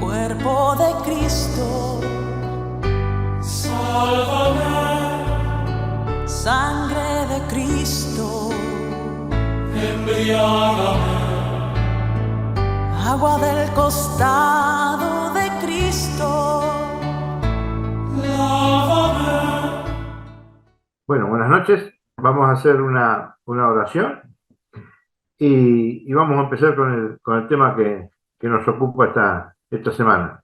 Cuerpo de Cristo, Sálvame, sangre de Cristo, embriágame, agua del costado de Cristo. lávame. Bueno, buenas noches. Vamos a hacer una oración y vamos a empezar con el tema que nos ocupa esta semana.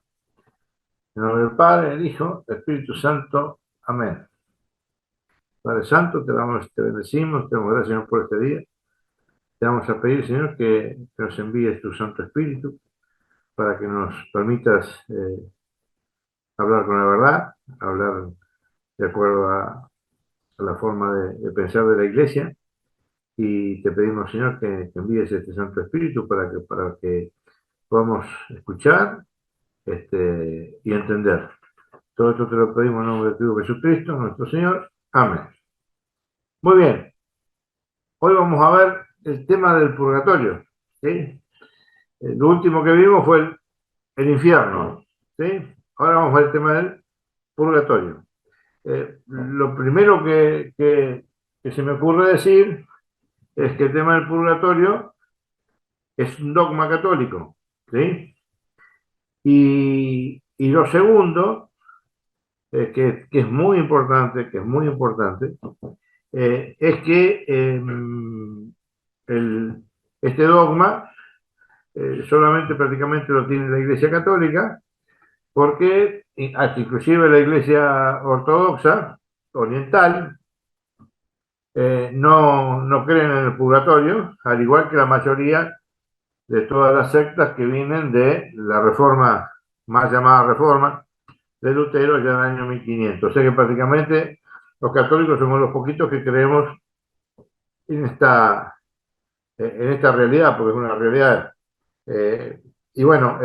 En nombre del Padre, del Hijo, del Espíritu Santo. Amén. Padre Santo, te bendecimos, te damos gracias, Señor, por este día. Te vamos a pedir, Señor, que nos envíes tu Santo Espíritu para que nos permitas hablar con la verdad, hablar de acuerdo a la forma de pensar de la Iglesia. Y te pedimos, Señor, que envíes este Santo Espíritu para que podamos escuchar y entender. Todo esto te lo pedimos en nombre de tu Hijo Jesucristo, nuestro Señor. Amén. Muy bien. Hoy vamos a ver el tema del purgatorio. ¿Sí? Lo último que vimos fue el infierno. ¿Sí? Ahora vamos a ver el tema del purgatorio. Lo primero que se me ocurre decir es que el tema del purgatorio es un dogma católico. ¿Sí? Y lo segundo, que es muy importante, es que el- este dogma solamente prácticamente lo tiene la Iglesia Católica, porque hasta inclusive la Iglesia Ortodoxa Oriental no creen en el purgatorio, al igual que la mayoría de todas las sectas que vienen de la reforma, más llamada reforma, de Lutero ya en el año 1500. O sea que prácticamente los católicos somos los poquitos que creemos en esta realidad, porque es una realidad. Eh, y bueno,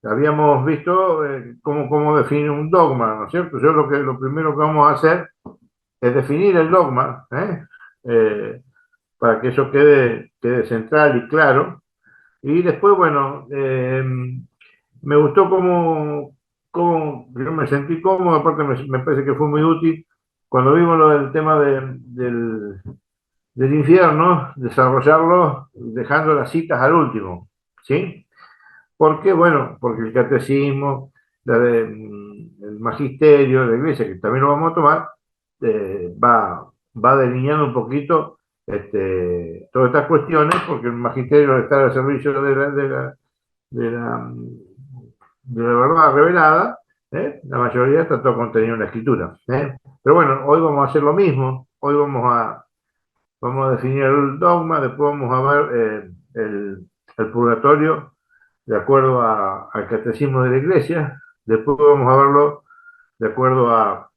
habíamos visto cómo definir un dogma, ¿no es cierto? Lo primero que vamos a hacer es definir el dogma, para que eso quede central y claro. Y después, bueno, me gustó cómo yo me sentí cómodo, aparte me parece que fue muy útil cuando vimos lo del tema del infierno, desarrollarlo dejando las citas al último, ¿sí? Porque, bueno, porque el catecismo, el magisterio de la iglesia, que también lo vamos a tomar, va delineando un poquito todas estas cuestiones, porque el magisterio está al servicio de la, de la verdad revelada. La mayoría está todo contenido en la escritura. Pero bueno, hoy vamos a hacer lo mismo, hoy vamos a definir el dogma, después vamos a ver el purgatorio de acuerdo al catecismo de la iglesia, después vamos a verlo de acuerdo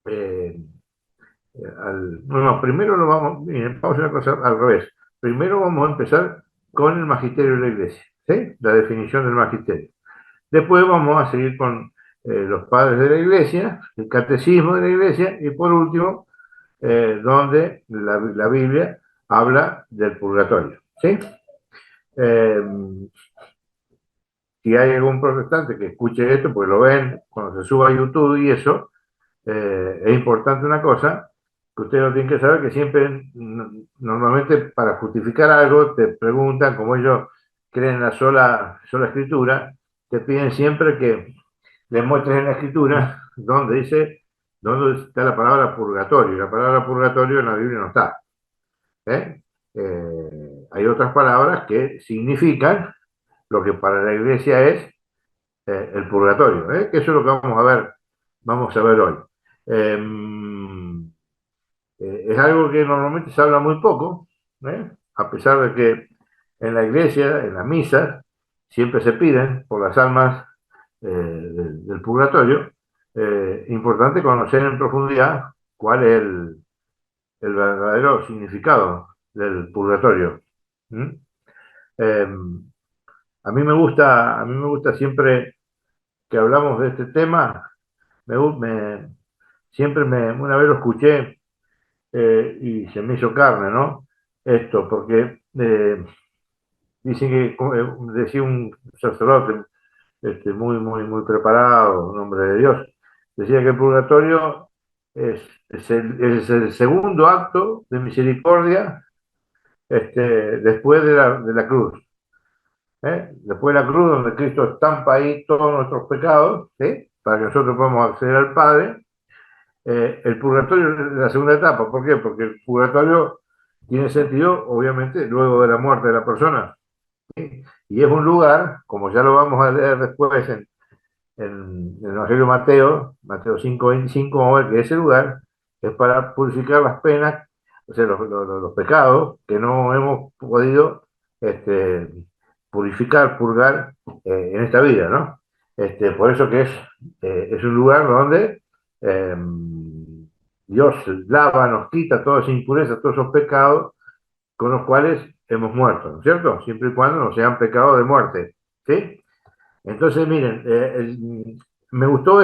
eh, no, primero lo miren, vamos a hacer una cosa al revés. Primero vamos a empezar con el magisterio de la iglesia, ¿sí? La definición del magisterio. Después vamos a seguir con los padres de la iglesia, el catecismo de la iglesia, y por último, donde la Biblia habla del purgatorio, ¿sí? Eh, si hay algún protestante que escuche esto, pues lo ven cuando se suba a YouTube y eso, es importante una cosa, que ustedes lo tienen que saber, que siempre, normalmente para justificar algo, te preguntan, como ellos creen en la sola escritura, te piden siempre que les muestres en la escritura dónde está la palabra purgatorio. La palabra purgatorio en la Biblia no está. ¿Eh? Hay otras palabras que significan lo que para la iglesia es el purgatorio, que eso es lo que vamos a ver hoy. Eh, es algo que normalmente se habla muy poco, a pesar de que en la iglesia, en las misas, siempre se piden por las almas del purgatorio. Importante conocer en profundidad cuál es el verdadero significado del purgatorio. ¿Mm? Eh, a mí me gusta siempre que hablamos de este tema, siempre una vez lo escuché y se me hizo carne, ¿no? Esto, porque dicen que, decía un sacerdote muy preparado, un hombre de Dios, decía que el purgatorio es el segundo acto de misericordia después de la cruz. Después de la cruz, donde Cristo estampa ahí todos nuestros pecados, ¿sí? Para que nosotros podamos acceder al Padre. El purgatorio es la segunda etapa. ¿Por qué? Porque el purgatorio tiene sentido, obviamente, luego de la muerte de la persona. ¿Sí? Y es un lugar, como ya lo vamos a leer después en el Evangelio de Mateo, Mateo 5:25, vamos a ver que ese lugar es para purificar las penas, o sea, los pecados que no hemos podido este, purificar, purgar en esta vida, ¿no? Por eso que es un lugar donde eh, Dios lava, nos quita toda esa impureza, todos esos pecados con los cuales hemos muerto, ¿no es cierto? Siempre y cuando no sean pecados de muerte, ¿sí? Entonces, miren, me gustó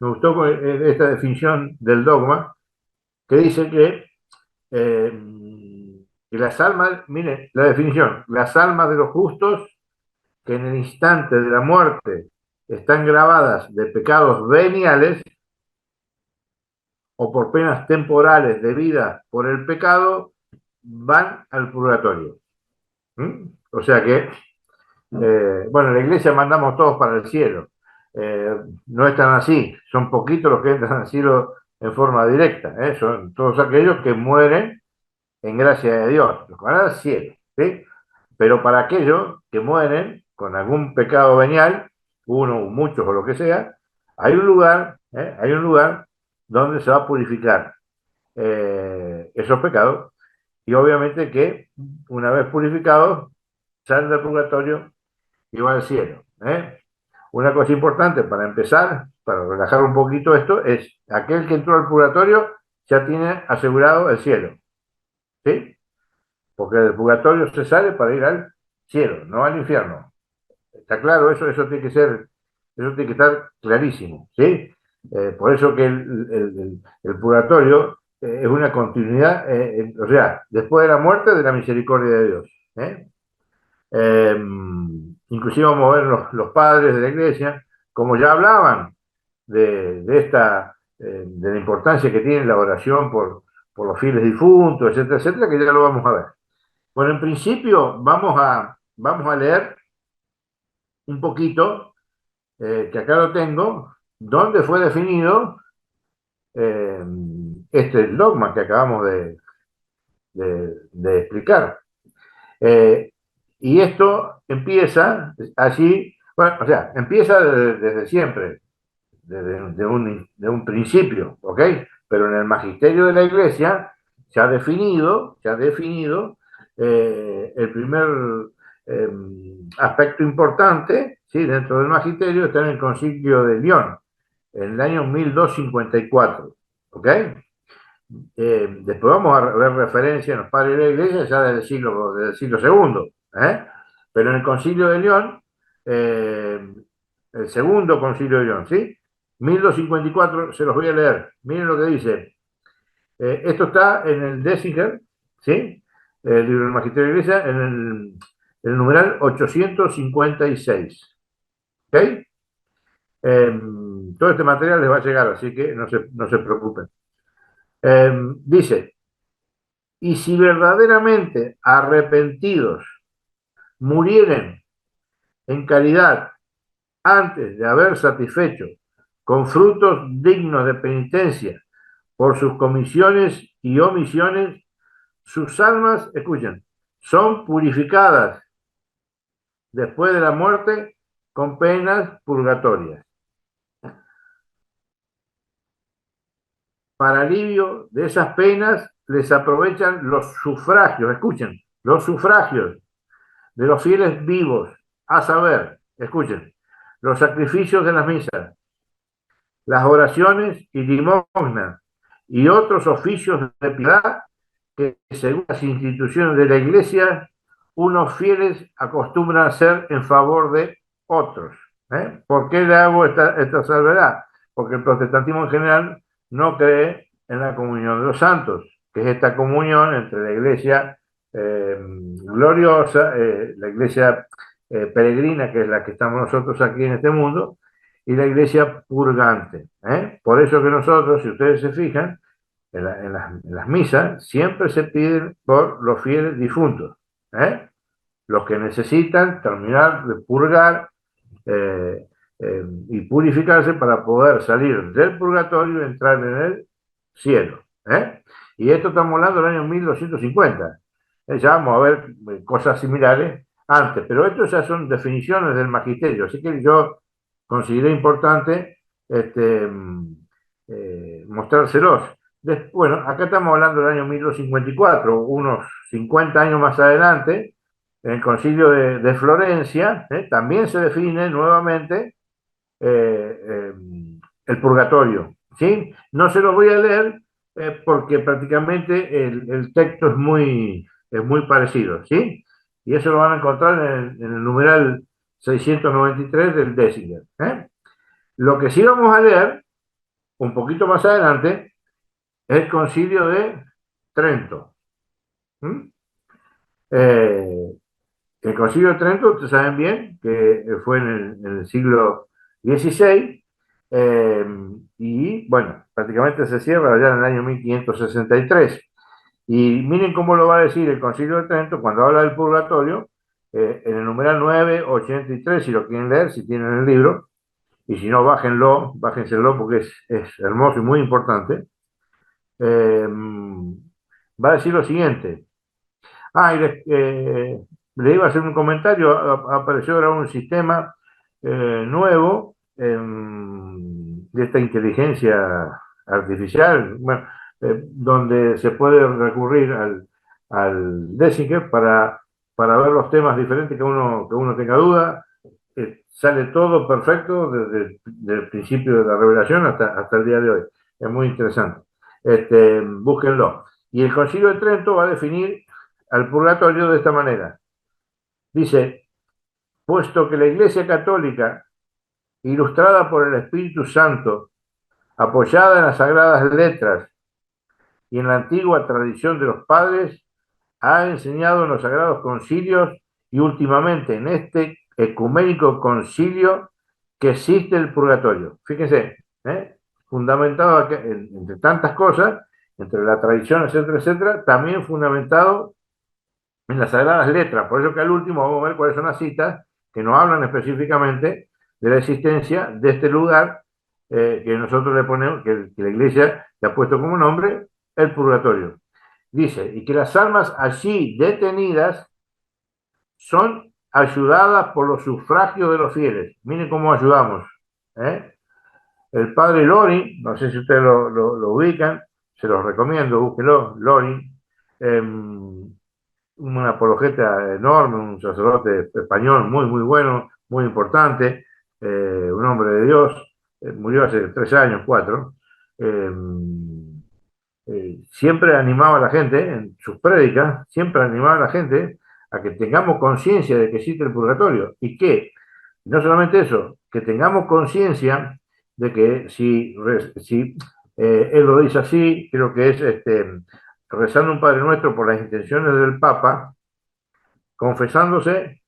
me gustó esta definición del dogma, que dice que las almas, miren, la definición, las almas de los justos que en el instante de la muerte están grabadas de pecados veniales o por penas temporales debidas por el pecado, van al purgatorio. ¿Mm? O sea que bueno, en la iglesia mandamos todos para el cielo. No es tan así, son poquitos los que entran al cielo en forma directa. Son todos aquellos que mueren en gracia de Dios, los que van al cielo. ¿Sí? Pero para aquellos que mueren con algún pecado venial, uno o muchos o lo que sea, hay un lugar donde se va a purificar esos pecados y obviamente que una vez purificados salen del purgatorio y va al cielo. Una cosa importante para empezar, para relajar un poquito esto, es aquel que entró al purgatorio ya tiene asegurado el cielo. ¿Sí? Porque del purgatorio se sale para ir al cielo, no al infierno. ¿Está claro? Eso tiene que ser, eso tiene que estar clarísimo. ¿Sí? Por eso que el purgatorio es una continuidad, o sea, después de la muerte de la misericordia de Dios. ¿Eh? Eh, Inclusive vamos a ver los padres de la iglesia, como ya hablaban de la importancia que tiene la oración por los fieles difuntos, etcétera, etcétera, que ya lo vamos a ver. Bueno, en principio vamos a leer un poquito, que acá lo tengo, dónde fue definido eh, este dogma que acabamos de explicar. Y esto empieza allí, bueno, o sea, empieza desde siempre, de un principio, ¿ok? Pero en el magisterio de la Iglesia se ha definido el primer eh, aspecto importante, ¿sí? Dentro del magisterio está en el Concilio de León, en el año 1254, ¿ok? Después vamos a ver referencia en los padres de la iglesia ya desde el siglo segundo. Pero en el Concilio de León, eh, el segundo Concilio de León, ¿sí? 1254, se los voy a leer. Miren lo que dice. Esto está en el Déciger, ¿sí? El libro del Magisterio de la Iglesia, en el numeral 856. ¿Ok? Todo este material les va a llegar, así que no se preocupen. Dice, y si verdaderamente arrepentidos murieren en caridad antes de haber satisfecho con frutos dignos de penitencia por sus comisiones y omisiones, sus almas, escuchen, son purificadas después de la muerte con penas purgatorias. Para alivio de esas penas les aprovechan los sufragios, escuchen, los sufragios de los fieles vivos, a saber, escuchen, los sacrificios de las misas, las oraciones y limosnas y otros oficios de piedad que, según las instituciones de la Iglesia, unos fieles acostumbran a hacer en favor de otros. ¿Por qué le hago esta salvedad? Porque el protestantismo en general no cree en la comunión de los santos, que es esta comunión entre la Iglesia gloriosa, la iglesia peregrina, que es la que estamos nosotros aquí en este mundo, y la iglesia purgante. Por eso que nosotros, si ustedes se fijan, en las misas siempre se piden por los fieles difuntos, los que necesitan terminar de purgar y purificarse para poder salir del purgatorio y entrar en el cielo. Y esto estamos hablando del año 1250. Ya vamos a ver cosas similares antes, pero esto ya son definiciones del magisterio, así que yo consideré importante mostrárselos. Bueno, acá estamos hablando del año 1254, unos 50 años más adelante, en el concilio de Florencia, también se define nuevamente el purgatorio, ¿sí? No se lo voy a leer porque prácticamente el texto es muy parecido, ¿sí? Y eso lo van a encontrar en el numeral 693 del Déciger. Lo que sí vamos a leer, un poquito más adelante, es el concilio de Trento. El concilio de Trento, ustedes saben bien, que fue en el siglo XVI, y bueno, prácticamente se cierra allá en el año 1563. Y miren cómo lo va a decir el concilio de Trento cuando habla del purgatorio, en el numeral 983, si lo quieren leer, si tienen el libro, y si no, bájenselo porque es hermoso y muy importante. Va a decir lo siguiente. Le iba a hacer un comentario, apareció ahora un sistema nuevo de esta inteligencia artificial, bueno, donde se puede recurrir al Déciger para ver los temas diferentes que uno tenga duda. Sale todo perfecto desde el principio de la revelación hasta el día de hoy. Es muy interesante. Búsquenlo. Y el Concilio de Trento va a definir al purgatorio de esta manera. Dice, puesto que la Iglesia Católica, ilustrada por el Espíritu Santo, apoyada en las Sagradas Letras y en la antigua tradición de los padres, ha enseñado en los Sagrados Concilios y últimamente en este ecuménico concilio que existe el purgatorio. Fíjense, fundamentado entre tantas cosas, entre la tradición, etcétera, etcétera, también fundamentado en las Sagradas Letras. Por eso que al último vamos a ver cuáles son las citas que nos hablan específicamente de la existencia de este lugar que nosotros le ponemos, que la Iglesia le ha puesto como nombre, el purgatorio. Dice, y que las almas allí detenidas son ayudadas por los sufragios de los fieles. Miren cómo ayudamos. El padre Lori, no sé si ustedes lo ubican, se los recomiendo, búsquenlo, Lori, un apologeta enorme, un sacerdote español muy, muy bueno, muy importante, un hombre de Dios, murió hace 3 años, 4. Siempre animaba a la gente, en sus prédicas, siempre animaba a la gente a que tengamos conciencia de que existe el purgatorio y que, no solamente eso, que tengamos conciencia de que si él lo dice así, creo que es rezando un Padre Nuestro por las intenciones del Papa, confesándose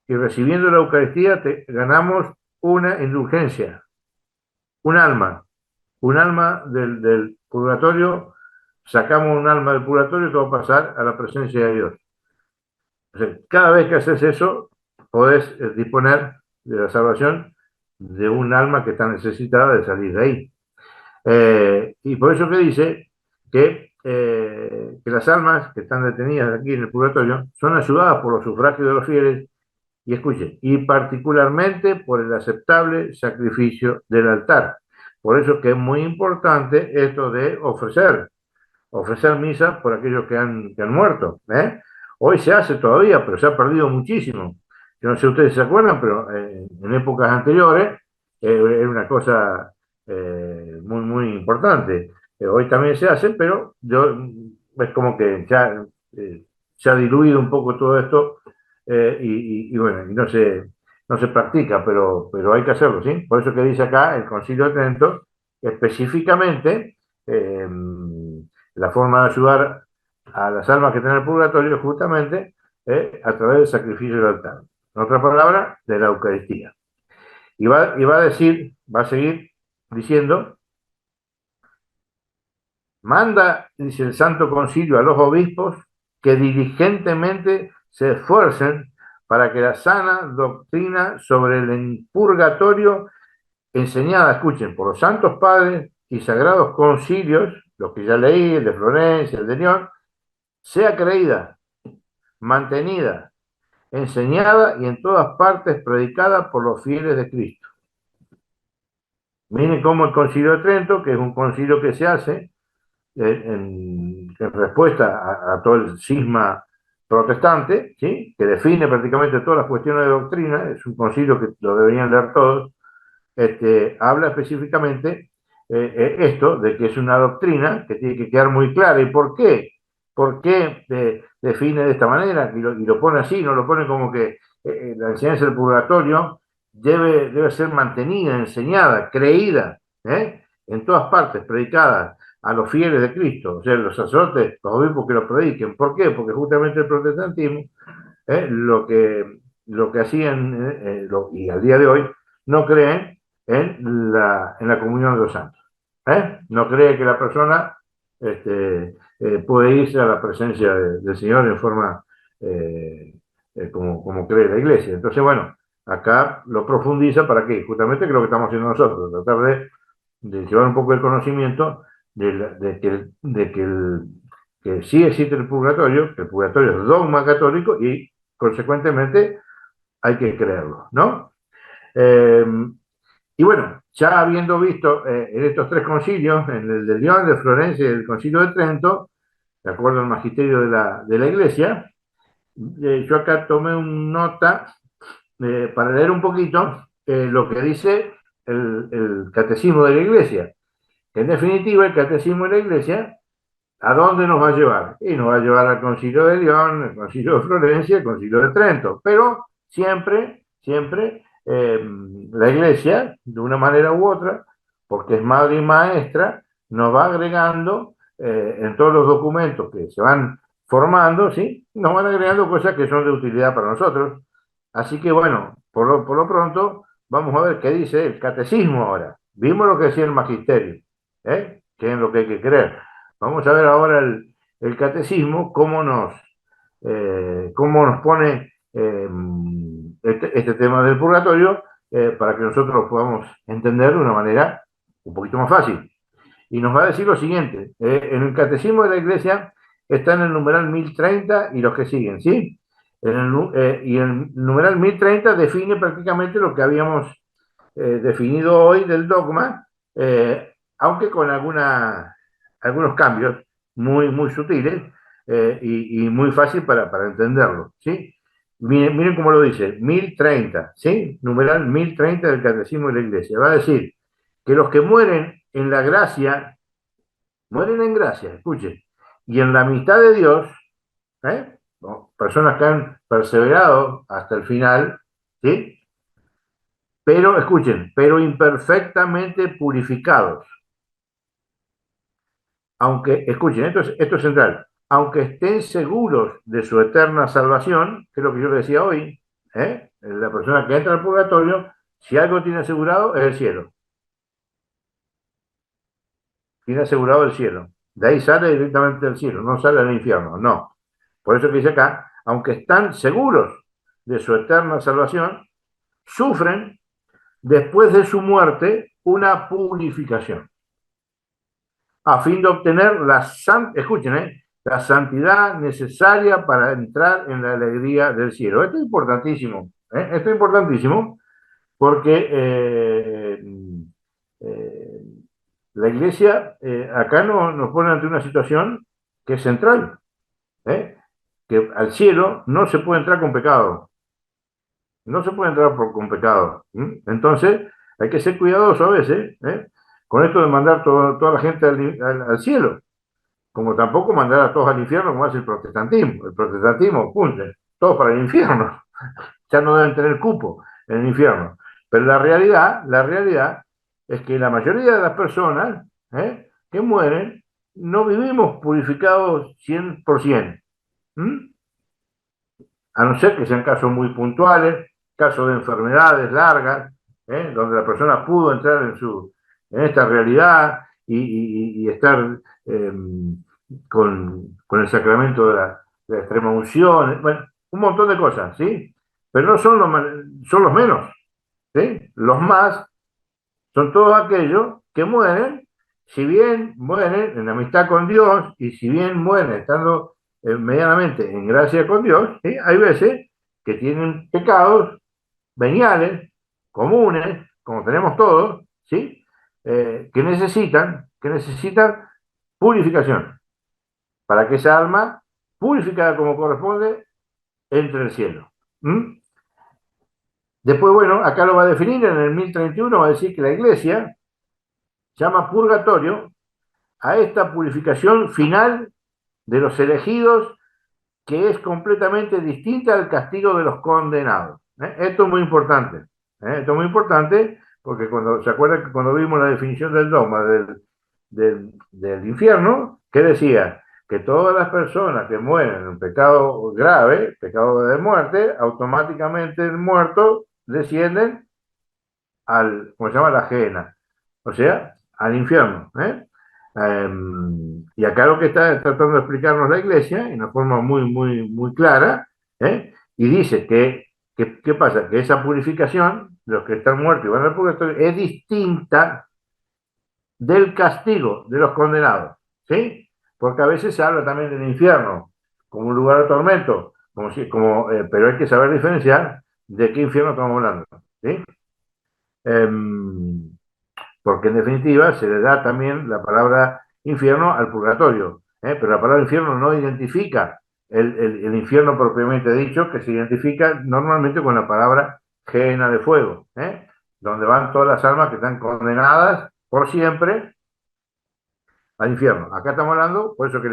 y recibiendo la Eucaristía, ganamos una indulgencia, un alma del purgatorio, sacamos un alma del purgatorio y todo va a pasar a la presencia de Dios. O sea, cada vez que haces eso, podés disponer de la salvación de un alma que está necesitada de salir de ahí. Y por eso que dice que las almas que están detenidas aquí en el purgatorio son ayudadas por los sufragios de los fieles, y escuchen, y particularmente por el aceptable sacrificio del altar. Por eso que es muy importante esto de ofrecer misa por aquellos que han muerto. Hoy se hace todavía, pero se ha perdido muchísimo. Yo no sé si ustedes se acuerdan, pero en épocas anteriores era una cosa muy, muy importante. Hoy también se hace, pero es como que ya se ha diluido un poco todo esto y bueno, y no se practica, pero hay que hacerlo, ¿sí? Por eso que dice acá el Concilio de Trento, específicamente, la forma de ayudar a las almas que están en el purgatorio justamente a través del sacrificio del altar. En otras palabras, de la Eucaristía. Y va a seguir diciendo, manda, dice el Santo Concilio, a los obispos que diligentemente se esfuercen para que la sana doctrina sobre el purgatorio enseñada, escuchen, por los santos padres y sagrados concilios, los que ya leí, el de Florencia, el de Lyon, sea creída, mantenida, enseñada y en todas partes predicada por los fieles de Cristo. Miren cómo el Concilio de Trento, que es un concilio que se hace en respuesta a todo el cisma protestante, ¿sí?, que define prácticamente todas las cuestiones de doctrina, es un concilio que lo deberían leer todos, habla específicamente esto de que es una doctrina que tiene que quedar muy clara. ¿Y por qué? ¿Por qué define de esta manera? Y lo pone así, no lo pone como que la enseñanza del purgatorio debe ser mantenida, enseñada, creída, en todas partes, predicada a los fieles de Cristo, o sea, los sacerdotes, los obispos que lo prediquen. ¿Por qué? Porque justamente el protestantismo, lo que hacían, y al día de hoy, no creen en la comunión de los santos. No cree que la persona puede irse a la presencia del Señor en forma como cree la Iglesia. Entonces, bueno, acá lo profundiza. ¿Para qué? Justamente que es lo que estamos haciendo nosotros, tratar de llevar un poco el conocimiento que sí existe el purgatorio, que el purgatorio es dogma católico y consecuentemente hay que creerlo, ¿no? Y bueno, ya habiendo visto en estos tres concilios, en el de Lyon, de Florencia y el Concilio de Trento, de acuerdo al magisterio de la Iglesia, yo acá tomé una nota para leer un poquito lo que dice el Catecismo de la Iglesia. En definitiva, el Catecismo de la Iglesia, ¿a dónde nos va a llevar? Y nos va a llevar al Concilio de Lyon, al Concilio de Florencia, al Concilio de Trento. Pero siempre la Iglesia, de una manera u otra, porque es madre y maestra, nos va agregando en todos los documentos que se van formando, ¿sí?, nos van agregando cosas que son de utilidad para nosotros. Así que bueno, por lo pronto, vamos a ver qué dice el Catecismo ahora. Vimos lo que decía el Magisterio, que es lo que hay que creer. Vamos a ver ahora el Catecismo, cómo nos pone este tema del purgatorio para que nosotros lo podamos entender de una manera un poquito más fácil. Y nos va a decir lo siguiente, en el Catecismo de la Iglesia está en el numeral 1030 y los que siguen, ¿sí? Y el numeral 1030 define prácticamente lo que habíamos definido hoy del dogma, aunque con algunos cambios muy sutiles y muy fácil para entenderlo, ¿sí? Miren cómo lo dice, 1030, ¿sí? Numeral 1030 del Catecismo de la Iglesia. Va a decir que los que mueren en la gracia, mueren en gracia, escuchen, y en la amistad de Dios, ¿no?, personas que han perseverado hasta el final, ¿sí?, pero, escuchen, pero imperfectamente purificados. Aunque, escuchen, esto es central, aunque estén seguros de su eterna salvación, que es lo que yo les decía hoy, la persona que entra al purgatorio, si algo tiene asegurado, es el cielo. Tiene asegurado el cielo. De ahí sale directamente del cielo, no sale al infierno, no. Por eso que dice acá, aunque están seguros de su eterna salvación, sufren después de su muerte una purificación, a fin de obtener escuchen, la santidad necesaria para entrar en la alegría del cielo. Esto es importantísimo, esto es importantísimo porque la Iglesia acá nos pone ante una situación que es central, que al cielo no se puede entrar con pecado, no se puede entrar con pecado. Entonces hay que ser cuidadoso a veces con esto de mandar toda la gente al cielo, como tampoco mandar a todos al infierno como hace el protestantismo. El protestantismo, punto, todos para el infierno, ya no deben tener cupo en el infierno. Pero la realidad es que la mayoría de las personas que mueren no vivimos purificados 100%. ¿Mm? A no ser que sean casos muy puntuales, casos de enfermedades largas, donde la persona pudo entrar en esta realidad y estar eh, con el sacramento de la extrema unción, bueno, un montón de cosas, ¿sí? Pero no son son los menos, ¿sí? Los más son todos aquellos que mueren, si bien mueren en amistad con Dios y si bien mueren estando medianamente en gracia con Dios, ¿sí? Hay veces que tienen pecados veniales, comunes, como tenemos todos, ¿sí? Que necesitan purificación para que esa alma, purificada como corresponde, entre el cielo. ¿Mm? Después, bueno, acá lo va a definir en el 1031, va a decir que la iglesia llama purgatorio a esta purificación final de los elegidos, que es completamente distinta al castigo de los condenados. Esto es muy importante. Esto es muy importante porque cuando se acuerdan que cuando vimos la definición del dogma del infierno, que decía que todas las personas que mueren en un pecado grave, pecado de muerte, automáticamente el muerto descienden ¿cómo se llama? La Gehenna, o sea, al infierno. Y acá lo que está tratando de explicarnos la iglesia, en una forma muy, muy, muy clara, y dice ¿qué pasa? Que esa purificación, los que están muertos y van al purgatorio, es distinta del castigo de los condenados, ¿sí? Porque a veces se habla también del infierno como un lugar de tormento, pero hay que saber diferenciar de qué infierno estamos hablando, ¿sí? Em, Porque en definitiva se le da también la palabra infierno al purgatorio, pero la palabra infierno no identifica el infierno propiamente dicho, que se identifica normalmente con la palabra gehenna de fuego, donde van todas las almas que están condenadas por siempre al infierno. Acá estamos hablando, por eso que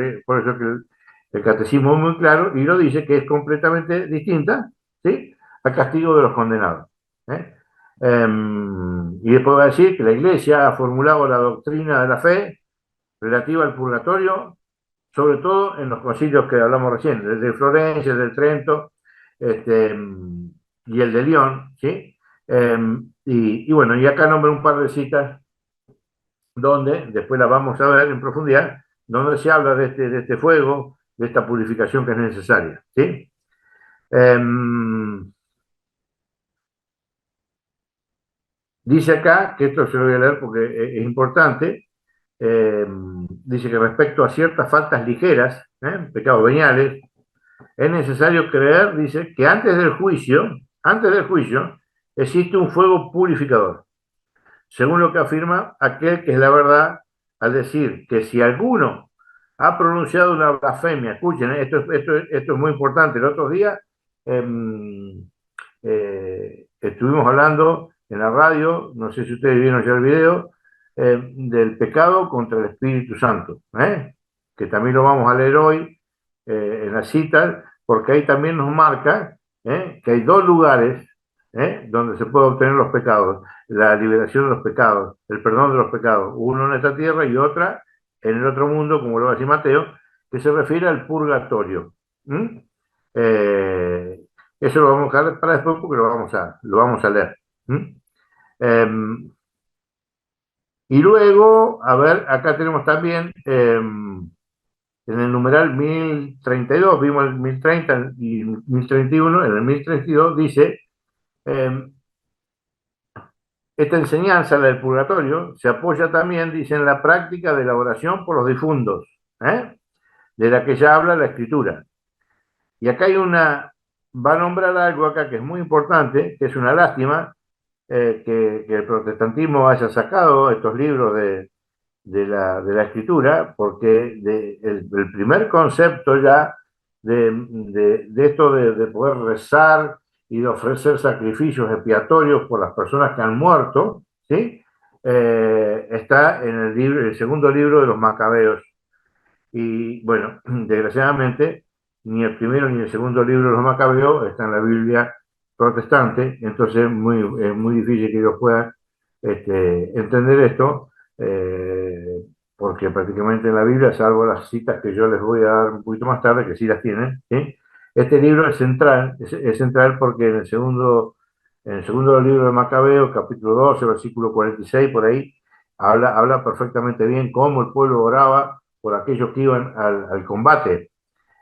el catecismo es muy claro y lo dice, que es completamente distinta, ¿sí?, al castigo de los condenados. ¿Eh? Y después va a decir que la Iglesia ha formulado la doctrina de la fe relativa al purgatorio, sobre todo en los concilios que hablamos recién, el de Florencia, el de Trento, este, y el de León, ¿sí? Y bueno, y acá nombro un par de citas donde, después las vamos a ver en profundidad, donde se habla de este fuego, de esta purificación que es necesaria, ¿sí? Dice acá, que esto se lo voy a leer porque es importante, dice que respecto a ciertas faltas ligeras, pecados veniales, es necesario creer, dice, que antes del juicio, existe un fuego purificador, según lo que afirma aquel que es la verdad, al decir que si alguno ha pronunciado una blasfemia, escuchen, esto es muy importante. El otro día estuvimos hablando en la radio, no sé si ustedes vieron ya el video, del pecado contra el Espíritu Santo, que también lo vamos a leer hoy en la cita, porque ahí también nos marca que hay dos lugares donde se puede obtener los pecados, la liberación de los pecados, el perdón de los pecados, uno en esta tierra y otra en el otro mundo, como lo va a decir Mateo, que se refiere al purgatorio. ¿Mm? Eh, Eso lo vamos a dejar para después porque lo vamos a leer. ¿Mm? Y luego, a ver, acá tenemos también en el numeral 1032, vimos el 1030 y 1031, en el 1032 dice, esta enseñanza, la del purgatorio, se apoya también, dice, en la práctica de la oración por los difuntos, de la que ya habla la Escritura. Y acá va a nombrar algo acá que es muy importante, que es una lástima que el protestantismo haya sacado estos libros de la Escritura, porque el primer concepto ya de esto de poder rezar y de ofrecer sacrificios expiatorios por las personas que han muerto, ¿sí? Está en el segundo libro de los Macabeos. Y bueno, desgraciadamente, ni el primero ni el segundo libro de los Macabeos está en la Biblia protestante, entonces es muy difícil que ellos puedan entender esto. porque prácticamente en la Biblia, salvo las citas que yo les voy a dar un poquito más tarde, que sí las tienen, ¿sí? Este libro es central, es central porque en el segundo libro de Macabeo, capítulo 12, versículo 46, por ahí, habla perfectamente bien cómo el pueblo oraba por aquellos que iban al combate.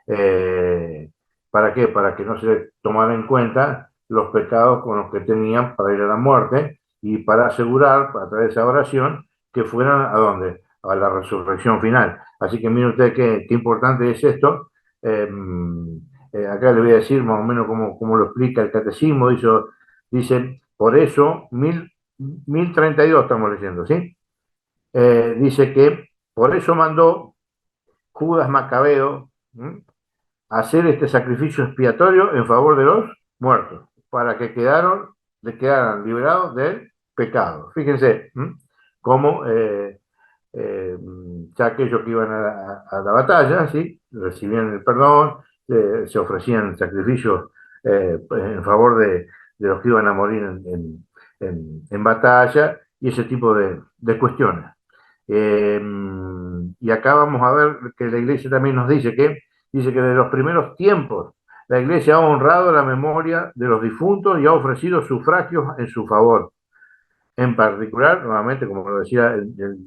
Eh, ¿Para qué? Para que no se les tomara en cuenta los pecados con los que tenían para ir a la muerte y para asegurar, a través de esa oración, que fueran ¿a dónde? A la resurrección final. Así que miren ustedes qué importante es esto. Eh, Acá le voy a decir más o menos cómo lo explica el catecismo. Dice por eso, 1032 estamos leyendo, ¿sí? Dice que por eso mandó Judas Macabeo, ¿sí?, hacer este sacrificio expiatorio en favor de los muertos, para que quedaran liberados del pecado. Fíjense cómo eh, ya aquellos que iban a la batalla, ¿sí?, recibían el perdón, se ofrecían sacrificios en favor de los que iban a morir en batalla y ese tipo de cuestiones. Eh, y acá vamos a ver que la iglesia también nos dice que de los primeros tiempos la iglesia ha honrado la memoria de los difuntos y ha ofrecido sufragios en su favor. En particular, nuevamente, como lo decía el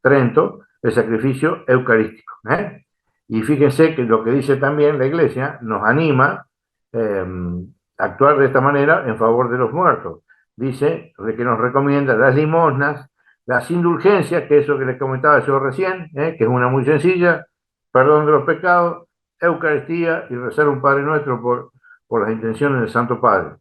Trento, el sacrificio eucarístico. Y fíjense que lo que dice también la iglesia nos anima eh, a actuar de esta manera en favor de los muertos. Dice que nos recomienda las limosnas, las indulgencias, que es eso que les comentaba yo recién, que es una muy sencilla: perdón de los pecados, Eucaristía y rezar un Padre Nuestro por las intenciones del Santo Padre.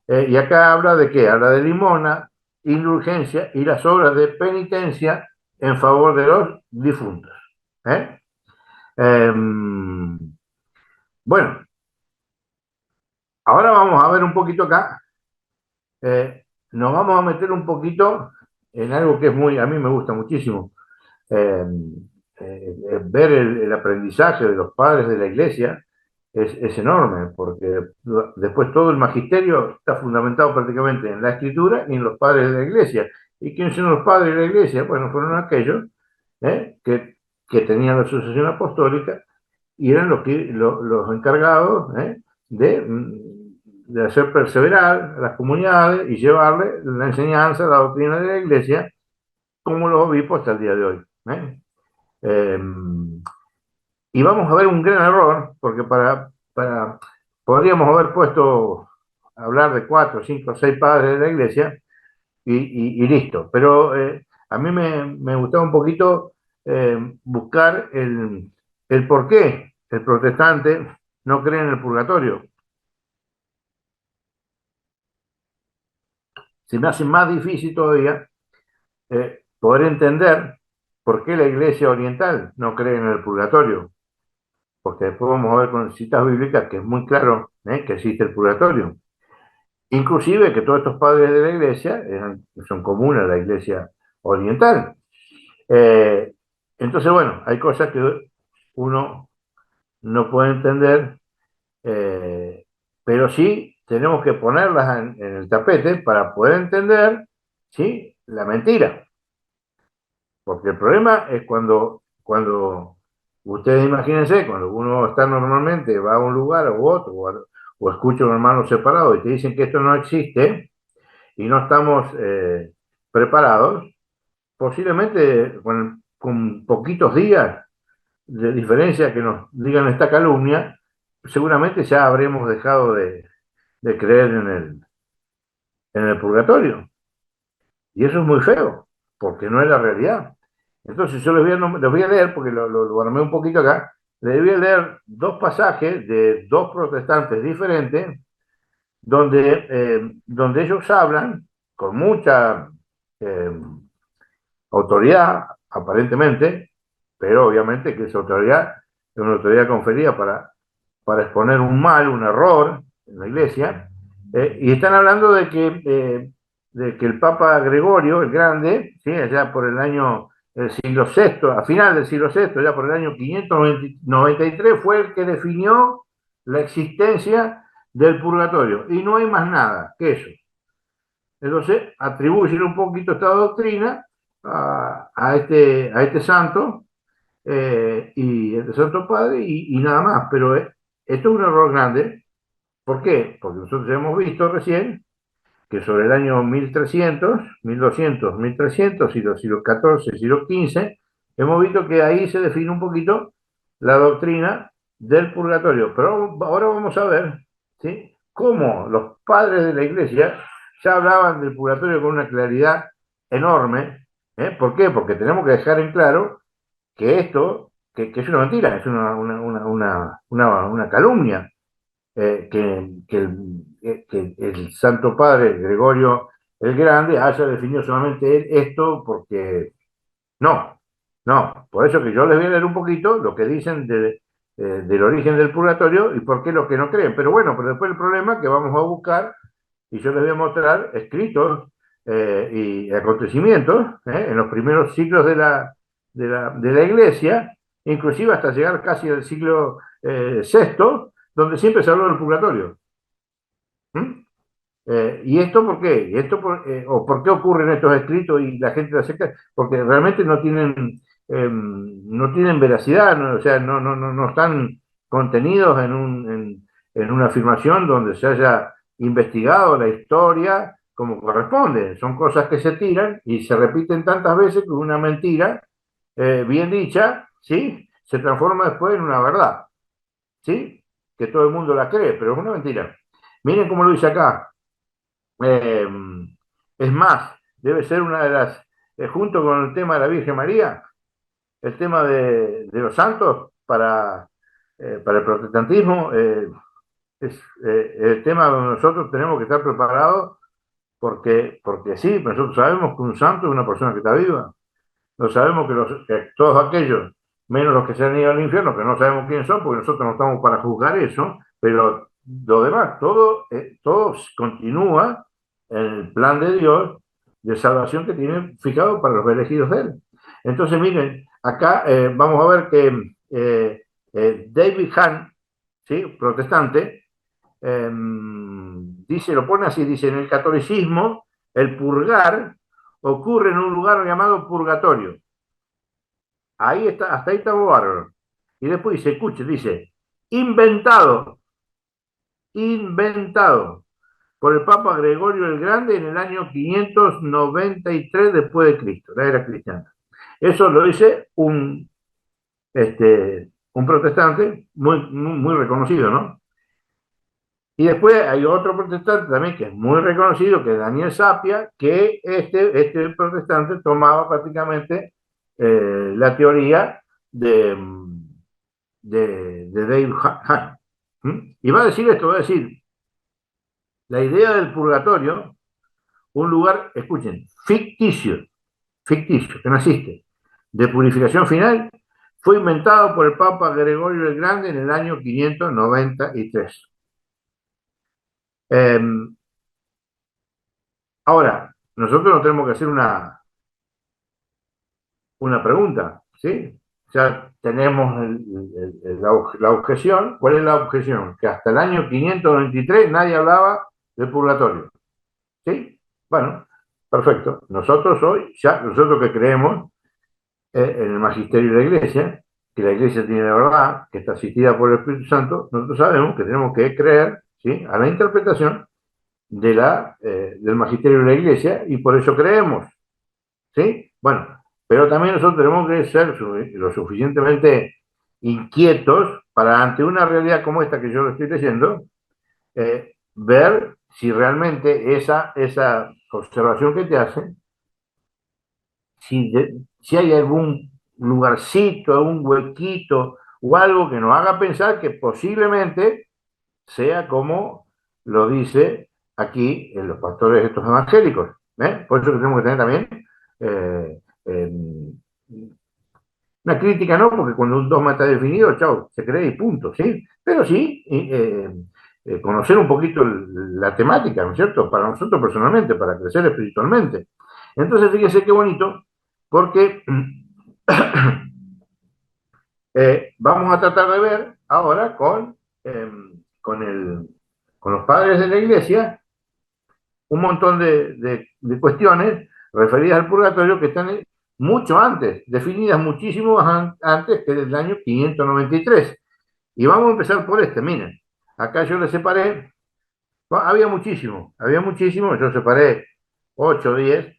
Y acá habla de qué? Habla de limosna, indulgencia y las obras de penitencia en favor de los difuntos. ¿Eh? Eh, bueno, ahora vamos a ver un poquito acá. Nos vamos a meter un poquito en algo que a mí me gusta muchísimo. Eh, Ver el aprendizaje de los padres de la iglesia es enorme, porque después todo el magisterio está fundamentado prácticamente en la escritura y en los padres de la iglesia. ¿Y quiénes son los padres de la iglesia? Bueno, fueron aquellos que tenían la sucesión apostólica y eran los encargados de hacer perseverar a las comunidades y llevarle la enseñanza, la doctrina de la iglesia, como los obispos hasta el día de hoy. Eh, y vamos a ver un gran error, porque podríamos haber puesto a hablar de 4, 5, 6 padres de la iglesia y listo. Pero a mí me gustaba un poquito buscar el por qué el protestante no cree en el purgatorio. Se me hace más difícil todavía poder entender por qué la iglesia oriental no cree en el purgatorio, porque después vamos a ver con citas bíblicas que es muy claro que existe el purgatorio. Inclusive que todos estos padres de la iglesia son comunes a la iglesia oriental. Entonces, bueno, hay cosas que uno no puede entender, pero sí tenemos que ponerlas en el tapete para poder entender, ¿sí?, la mentira. Porque el problema es cuando ustedes imagínense, cuando uno está normalmente, va a un lugar u otro, o escucha a un hermano separado y te dicen que esto no existe y no estamos preparados, posiblemente con poquitos días de diferencia que nos digan esta calumnia, seguramente ya habremos dejado de creer en el purgatorio. Y eso es muy feo, porque no es la realidad. Entonces yo les voy a leer, porque lo armé un poquito acá, les voy a leer 2 pasajes de 2 protestantes diferentes, donde ellos hablan con mucha eh, autoridad, aparentemente, pero obviamente que esa autoridad es una autoridad conferida para exponer un mal, un error en la iglesia, y están hablando de que el Papa Gregorio el Grande, ¿sí?, allá por el siglo VI, a final del siglo VI, ya por el año 593, fue el que definió la existencia del purgatorio, y no hay más nada que eso. Entonces, atribuyen un poquito esta doctrina a este santo y este santo padre y nada más. Pero esto es un error grande. ¿Por qué? Porque nosotros hemos visto recién que sobre el año 1300, 1200, 1300, siglo XIV, siglo XV, hemos visto que ahí se define un poquito la doctrina del purgatorio. Pero ahora vamos a ver, ¿sí?, cómo los padres de la iglesia ya hablaban del purgatorio con una claridad enorme. ¿Por qué? Porque tenemos que dejar en claro que esto, que es una mentira, es una calumnia. Que el Santo Padre Gregorio el Grande haya definido solamente él esto, porque no, no. Por eso que yo les voy a leer un poquito lo que dicen del origen del purgatorio y por qué los que no creen. Pero bueno, pero después el problema es que vamos a buscar y yo les voy a mostrar escritos y acontecimientos en los primeros siglos de la iglesia, inclusive hasta llegar casi al siglo VI, donde siempre se habló del purgatorio. ¿Mm? ¿Y esto por qué? ¿Y esto o por qué ocurren estos escritos y la gente la acepta? Porque realmente no tienen veracidad, ¿no? O sea, no están contenidos en una afirmación donde se haya investigado la historia como corresponde. Son cosas que se tiran y se repiten tantas veces que una mentira bien dicha, ¿sí?, se transforma después en una verdad, ¿sí?, que todo el mundo la cree, pero es una mentira. Miren cómo lo dice acá. Eh, es más, debe ser una de las, junto con el tema de la Virgen María, el tema de los santos para el protestantismo, es el tema donde nosotros tenemos que estar preparados porque sí, nosotros sabemos que un santo es una persona que está viva. No sabemos que todos aquellos, menos los que se han ido al infierno, que no sabemos quiénes son, porque nosotros no estamos para juzgar eso, pero lo demás, todo continúa en el plan de Dios de salvación que tiene fijado para los elegidos de Él. Entonces, miren, acá vamos a ver que David Hahn, ¿sí?, protestante, dice, lo pone así, dice: en el catolicismo, el purgar ocurre en un lugar llamado purgatorio. Ahí está, hasta ahí estamos bárbaros. Y después dice, escuche, dice, inventado, inventado por el Papa Gregorio el Grande en el año 593 después de Cristo, la era cristiana. Eso lo dice un protestante muy reconocido, ¿no? Y después hay otro protestante también que es muy reconocido, que es Daniel Sapia, que este protestante tomaba prácticamente la teoría de Dave Hahn. Y va a decir esto, va a decir, la idea del purgatorio, un lugar, escuchen, ficticio, que no existe, de purificación final, fue inventado por el Papa Gregorio el Grande en el año 593. Ahora, nosotros nos tenemos que hacer una pregunta, ¿sí? Ya tenemos la objeción. ¿Cuál es la objeción? Que hasta el año 523 nadie hablaba del purgatorio, ¿sí? Bueno, perfecto. Nosotros hoy, ya nosotros que creemos en el magisterio de la Iglesia, que la Iglesia tiene la verdad, que está asistida por el Espíritu Santo, nosotros sabemos que tenemos que creer, ¿sí?, a la interpretación del magisterio de la Iglesia, y por eso creemos, ¿sí? Bueno, pero también nosotros tenemos que ser lo suficientemente inquietos para, ante una realidad como esta que yo lo estoy leyendo, ver si realmente esa observación que te hacen, si hay algún lugarcito, algún huequito o algo que nos haga pensar que posiblemente sea como lo dice aquí en los pastores estos evangélicos. Por eso que tenemos que tener también eh, eh, una crítica, no, porque cuando un dogma está definido, chao, se cree y punto, ¿sí? Pero sí conocer un poquito la temática, ¿no es cierto? Para nosotros personalmente, para crecer espiritualmente. Entonces, fíjese qué bonito, porque vamos a tratar de ver ahora con los padres de la Iglesia un montón de cuestiones referidas al purgatorio que están mucho antes, definidas muchísimo antes que del año 593. Y vamos a empezar por este, miren, acá yo le separé, había muchísimo, yo separé 8 o 10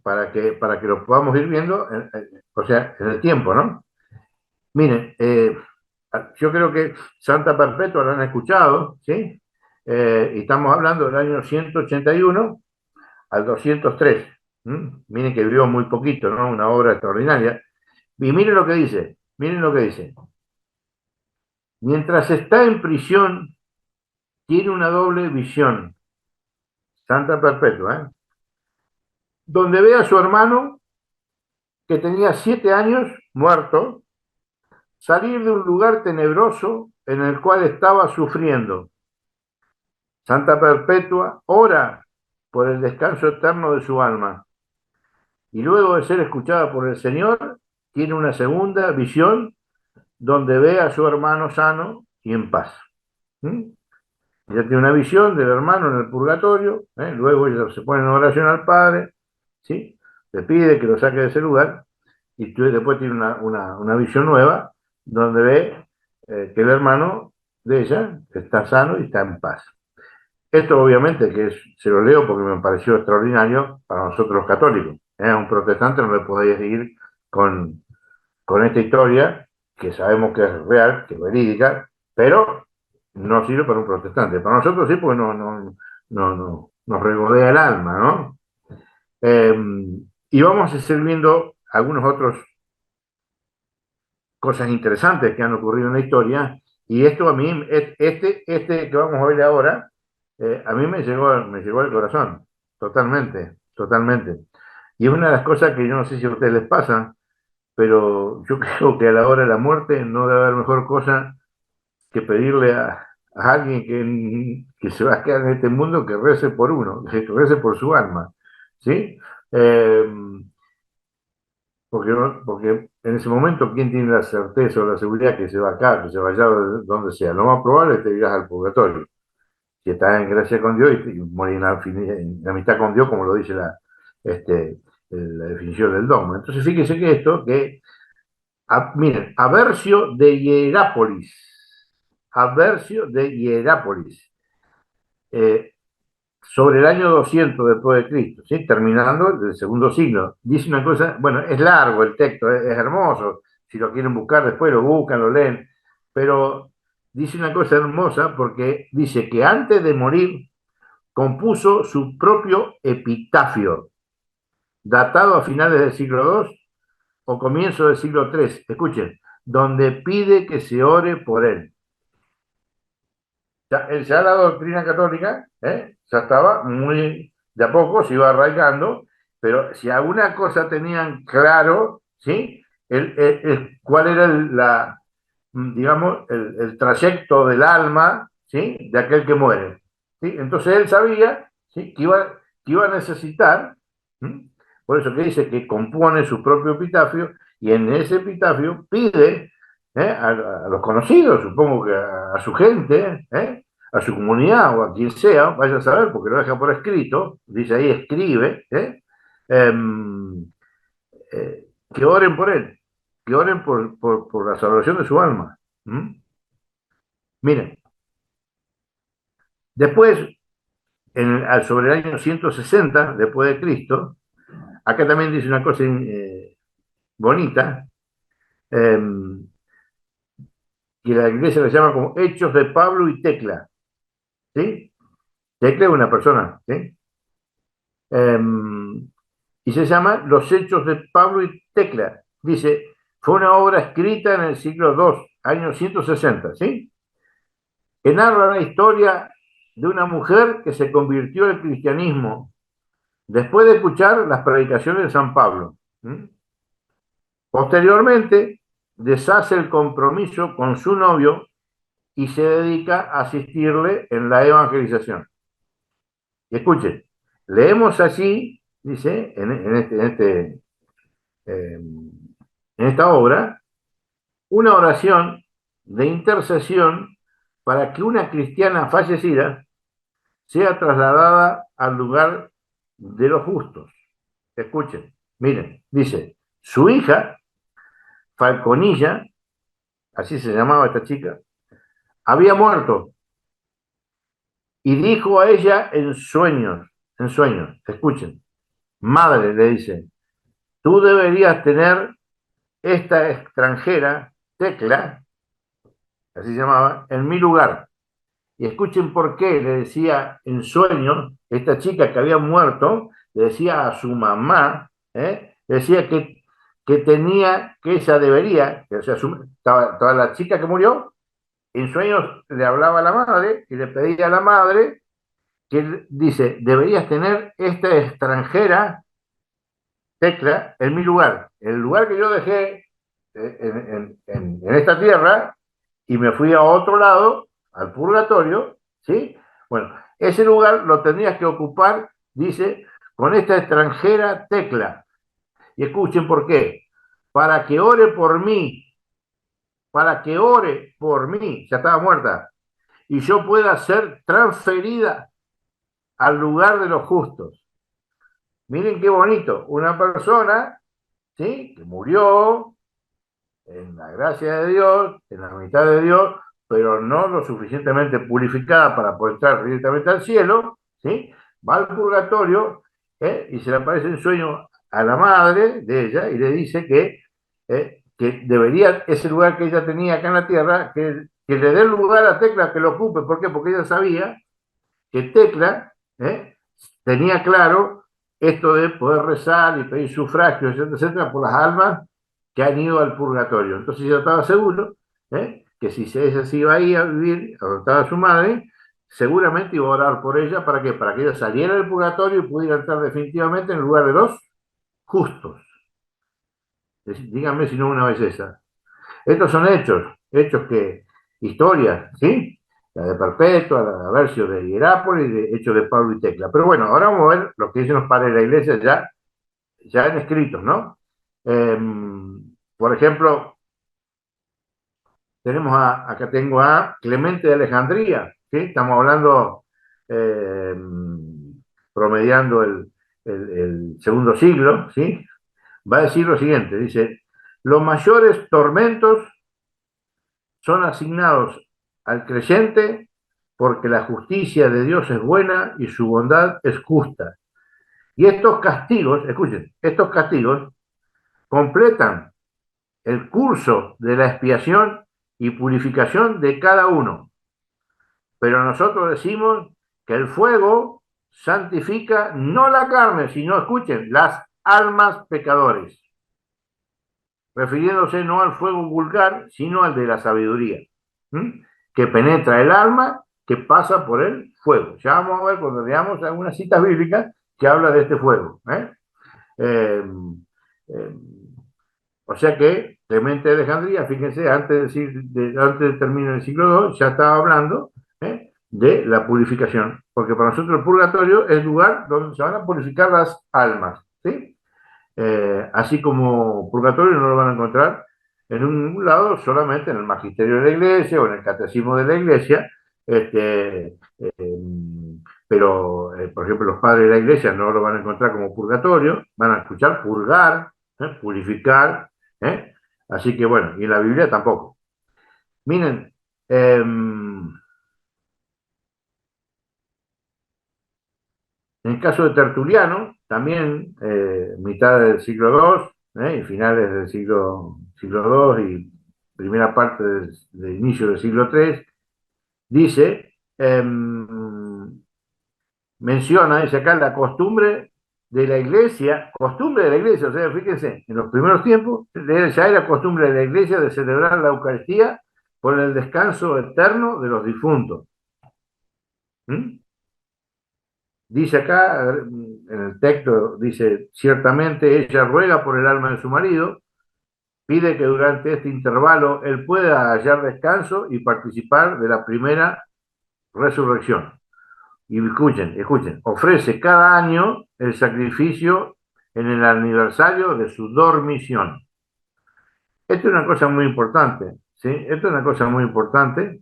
para que lo podamos ir viendo, o sea, en el tiempo, ¿no? Miren, yo creo que Santa Perpetua la han escuchado, ¿sí? Y estamos hablando del año 181 al 203. Miren que vivió muy poquito, ¿no? Una obra extraordinaria. Y miren lo que dice, miren lo que dice. Mientras está en prisión, tiene una doble visión, Santa Perpetua, donde ve a su hermano, que tenía 7 años, muerto, salir de un lugar tenebroso en el cual estaba sufriendo. Santa Perpetua ora por el descanso eterno de su alma y luego de ser escuchada por el Señor, tiene una segunda visión donde ve a su hermano sano y en paz. Ella tiene una visión del hermano en el purgatorio, luego ella se pone en oración al Padre, ¿sí? Le pide que lo saque de ese lugar y después tiene una visión nueva donde ve que el hermano de ella está sano y está en paz. Esto obviamente se lo leo porque me pareció extraordinario para nosotros los católicos. A un protestante no le podéis seguir con esta historia, que sabemos que es real, que es verídica, pero no sirve para un protestante. Para nosotros sí, porque nos regodea el alma, ¿no? Y vamos a seguir viendo algunos otros cosas interesantes que han ocurrido en la historia, y esto a mí, este que vamos a ver ahora, a mí me llegó al corazón, totalmente, totalmente. Y es una de las cosas que yo no sé si a ustedes les pasa, pero yo creo que a la hora de la muerte no debe haber mejor cosa que pedirle a alguien que se va a quedar en este mundo que rece por uno, que rece por su alma, ¿sí? Porque en ese momento, ¿quién tiene la certeza o la seguridad que se va acá, que se vaya donde sea? Lo más probable es que te irás al purgatorio, si estás en gracia con Dios y morir en amistad con Dios, como lo dice la definición del dogma. Entonces, fíjense que miren, Aversio de Hierápolis, eh, sobre el año 200 después de Cristo, ¿sí? Terminando el segundo siglo. Dice una cosa, bueno, es largo el texto, es hermoso, si lo quieren buscar después lo buscan, lo leen, pero dice una cosa hermosa porque dice que antes de morir compuso su propio epitafio, datado a finales del siglo II o comienzo del siglo III, escuchen, donde pide que se ore por él. Ya la doctrina católica ya estaba muy, de a poco se iba arraigando, pero si alguna cosa tenían claro, ¿sí? Cuál era digamos, el trayecto del alma, ¿sí? De aquel que muere, ¿sí? Entonces él sabía, ¿sí? Que iba a necesitar, ¿sí? Por eso que dice que compone su propio epitafio, y en ese epitafio pide a los conocidos, supongo que a su gente, a su comunidad o a quien sea, vaya a saber, porque lo deja por escrito, dice ahí, escribe, que oren por él, que oren por la salvación de su alma. Miren, después, sobre el año 160 después de Cristo, acá también dice una cosa bonita, eh, que la iglesia le llama como Hechos de Pablo y Tecla, ¿sí? Tecla es una persona, ¿sí? Y se llama Los Hechos de Pablo y Tecla. Dice, fue una obra escrita en el siglo II, año 160, ¿sí? Que narra la historia de una mujer que se convirtió al cristianismo después de escuchar las predicaciones de San Pablo. Posteriormente, deshace el compromiso con su novio y se dedica a asistirle en la evangelización. Y escuchen, leemos así, dice, en esta obra, una oración de intercesión para que una cristiana fallecida sea trasladada al lugar de los justos. Escuchen, Miren, dice, su hija, Falconilla, así se llamaba esta chica, había muerto y dijo a ella en sueños, escuchen, madre, le dice, tú deberías tener esta extranjera, Tecla, así se llamaba, en mi lugar. Y escuchen por qué le decía en sueños, esta chica que había muerto, le decía a su mamá, decía que tenía, que ella debería, que, o sea, estaba la chica que murió, en sueños le hablaba a la madre y le pedía a la madre que dice, deberías tener esta extranjera, Tecla, en mi lugar, el lugar que yo dejé en esta tierra y me fui a otro lado, al purgatorio, ¿sí? Bueno, ese lugar lo tendrías que ocupar, dice, con esta extranjera Tecla. Y escuchen por qué. Para que ore por mí, para que ore por mí, ya estaba muerta, y yo pueda ser transferida al lugar de los justos. Miren qué bonito, una persona, ¿sí? Que murió en la gracia de Dios, en la amistad de Dios, pero no lo suficientemente purificada para poder entrar directamente al cielo, ¿sí? Va al purgatorio y se le aparece en sueño a la madre de ella y le dice que debería, ese lugar que ella tenía acá en la tierra, que le dé lugar a Tecla que lo ocupe. ¿Por qué? Porque ella sabía que Tecla tenía claro esto de poder rezar y pedir sufragio, etcétera, etcétera, por las almas que han ido al purgatorio. Entonces yo estaba seguro que si ella se iba ahí a vivir, a donde estaba su madre, seguramente iba a orar por ella. ¿Para qué? Para que ella saliera del purgatorio y pudiera entrar definitivamente en el lugar de los justos. Díganme si no es una belleza. Estos son hechos historias, ¿sí? La de Perpetua, la versión de Hierápolis, de Hechos de Pablo y Tecla. Pero bueno, ahora vamos a ver lo que dicen los padres de la iglesia ya en escritos, ¿no? Eh, por ejemplo, acá tengo a Clemente de Alejandría, ¿sí? Estamos hablando, eh, promediando el segundo siglo, ¿sí? Va a decir lo siguiente, dice, los mayores tormentos son asignados al creyente porque la justicia de Dios es buena y su bondad es justa. Y estos castigos, escuchen, estos castigos completan el curso de la expiación y purificación de cada uno. Pero nosotros decimos que el fuego santifica no la carne, sino, escuchen, las almas pecadores, refiriéndose no al fuego vulgar, sino al de la sabiduría, que penetra el alma, que pasa por el fuego. Ya vamos a ver cuando leamos algunas citas bíblicas que habla de este fuego. Eh, eh, o sea que Clemente de Alejandría, fíjense, antes de terminar el siglo II, ya estaba hablando de la purificación, porque para nosotros el purgatorio es el lugar donde se van a purificar las almas, ¿sí? Así como purgatorio no lo van a encontrar en un lado solamente en el magisterio de la iglesia o en el catecismo de la iglesia, pero por ejemplo los padres de la iglesia no lo van a encontrar como purgatorio, van a escuchar purgar, purificar, así que bueno, y en la Biblia tampoco. Miren, en el caso de Tertuliano, también mitad del siglo II y finales del siglo II y primera parte del inicio del siglo III, dice, menciona, dice acá, la costumbre de la iglesia, o sea, fíjense, en los primeros tiempos ya era costumbre de la iglesia de celebrar la Eucaristía por el descanso eterno de los difuntos. Dice acá, en el texto, dice, ciertamente ella ruega por el alma de su marido, pide que durante este intervalo él pueda hallar descanso y participar de la primera resurrección. Y escuchen, ofrece cada año el sacrificio en el aniversario de su dormición. Esto es una cosa muy importante, ¿sí? Esto es una cosa muy importante,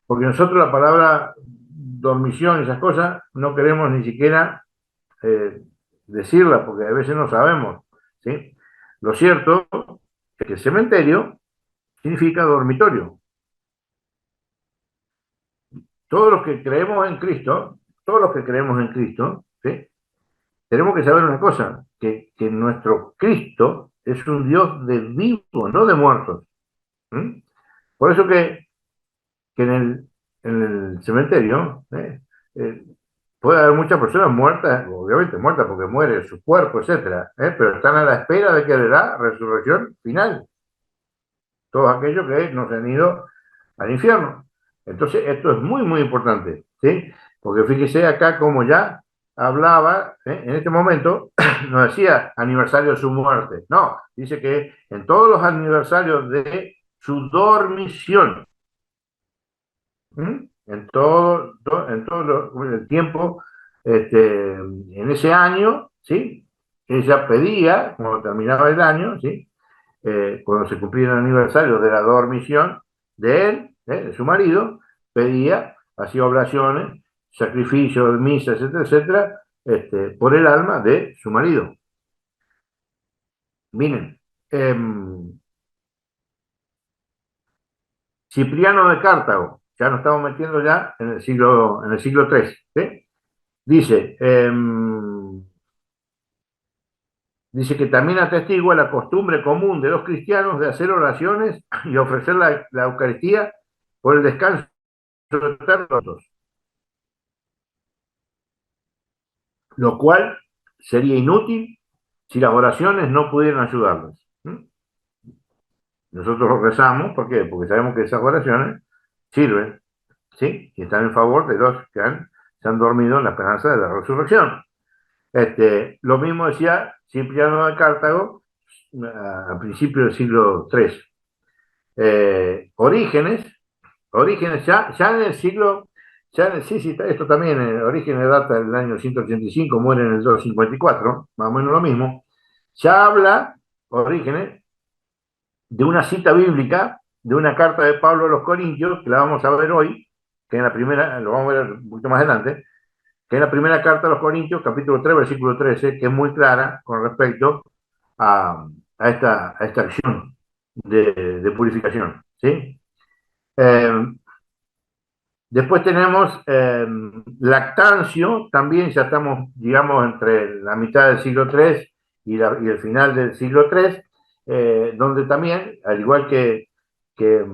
porque nosotros la palabra dormición y esas cosas no queremos ni siquiera decirla porque a veces no sabemos, ¿sí? Lo cierto es que cementerio significa dormitorio. Todos los que creemos en Cristo, todos los que creemos en Cristo, ¿sí? Tenemos que saber una cosa, que nuestro Cristo es un Dios de vivos, no de muertos. ¿Mm? Por eso que en el cementerio eh, puede haber muchas personas muertas, obviamente muertas porque muere su cuerpo, etcétera, pero están a la espera de que le da resurrección final. Todos aquellos que no se han ido al infierno. Entonces, esto es muy, muy importante, ¿sí? Porque fíjese acá como ya hablaba, en este momento, no decía aniversario de su muerte, no, dice que en todos los aniversarios de su dormición, en todo el tiempo, en ese año, ¿sí? Ella pedía, cuando terminaba el año, ¿sí? Cuando se cumplía el aniversario de la dormición de él, de su marido, pedía, hacía oblaciones, sacrificios, misas, etcétera, etcétera, por el alma de su marido. Miren, Cipriano de Cartago, ya nos estamos metiendo ya en el siglo III, ¿sí? Dice, dice que también atestigua la costumbre común de los cristianos de hacer oraciones y ofrecer la Eucaristía por el descanso eterno de todos, lo cual sería inútil si las oraciones no pudieran ayudarlos. Nosotros lo rezamos, ¿por qué? Porque sabemos que esas oraciones sirven, ¿sí? Y están en favor de los que se han dormido en la esperanza de la resurrección. Lo mismo decía Cipriano de Cartago a principios del siglo III. Orígenes ya en el siglo, sí, esto también, Orígenes data del año 185, muere en el 254, más o menos lo mismo, ya habla Orígenes de una cita bíblica, de una carta de Pablo a los Corintios, que la vamos a ver hoy, que en la primera, lo vamos a ver un poquito más adelante, que es la primera carta a los Corintios, capítulo 3, versículo 13, que es muy clara con respecto a esta acción de purificación, ¿sí? Después tenemos Lactancio, también ya estamos, digamos, entre la mitad del siglo III y el final del siglo III, donde también, al igual que, que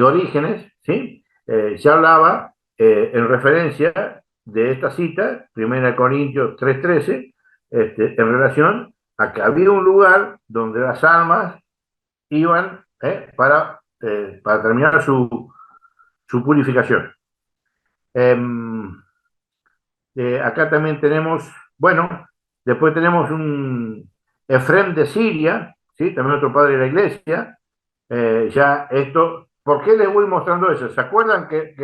Orígenes, ¿sí? Se hablaba en referencia de esta cita, 1 Corintios 3:13, en relación a que había un lugar donde las almas iban para terminar su purificación. Acá también tenemos, bueno, después tenemos un Efrem de Siria, ¿sí? También otro padre de la iglesia. Ya esto, ¿por qué les voy mostrando eso? ¿Se acuerdan que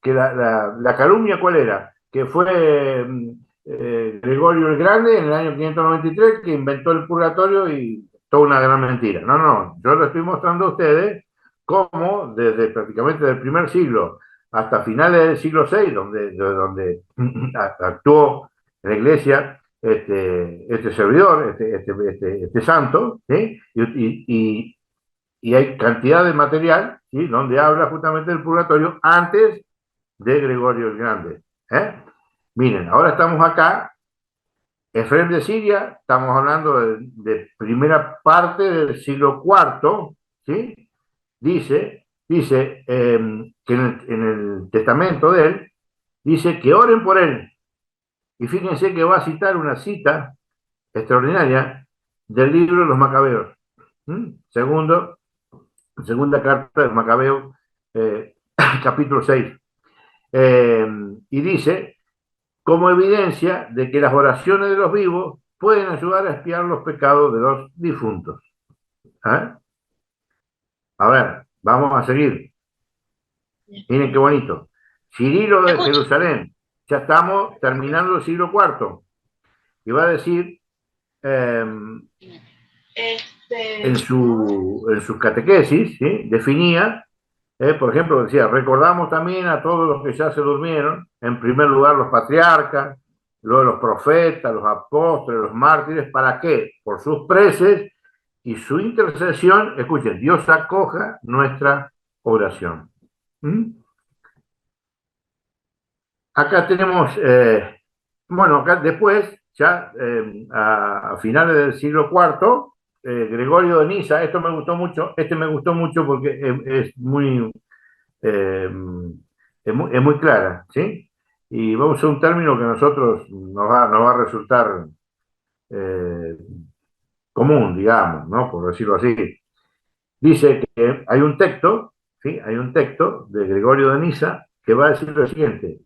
la calumnia cuál era? Que fue Gregorio el Grande en el año 593 que inventó el purgatorio y toda una gran mentira. No, yo lo estoy mostrando a ustedes cómo desde prácticamente del primer siglo hasta finales del siglo VI, donde actuó en la iglesia este servidor, este santo, ¿sí? Y hay cantidad de material, ¿sí? Donde habla justamente del purgatorio antes de Gregorio el Grande. Miren, ahora estamos acá, Efrem de Siria, estamos hablando de primera parte del siglo IV, ¿sí? Dice que en el testamento de él, dice que oren por él. Y fíjense que va a citar una cita extraordinaria del libro de los Macabeos. Segunda carta de Macabeo, capítulo 6. Y dice, como evidencia de que las oraciones de los vivos pueden ayudar a expiar los pecados de los difuntos. A ver, vamos a seguir. Miren qué bonito. Cirilo de Jerusalén. Ya estamos terminando el siglo IV. Y va a decir en su catequesis, ¿sí? Definía, por ejemplo, decía, recordamos también a todos los que ya se durmieron, en primer lugar los patriarcas, lo de los profetas, los apóstoles, los mártires, ¿para qué? Por sus preces y su intercesión, escuchen, Dios acoja nuestra oración. ¿Mm? Acá tenemos, bueno, acá después, ya a finales del siglo IV, Gregorio de Niza, esto me gustó mucho, este me gustó mucho porque eh, es muy clara, ¿sí? Y vamos a usar un término que a nosotros nos va a resultar eh, común, digamos, ¿no? Por decirlo así. Dice que hay un texto, ¿sí? Hay un texto de Gregorio de Niza que va a decir lo siguiente: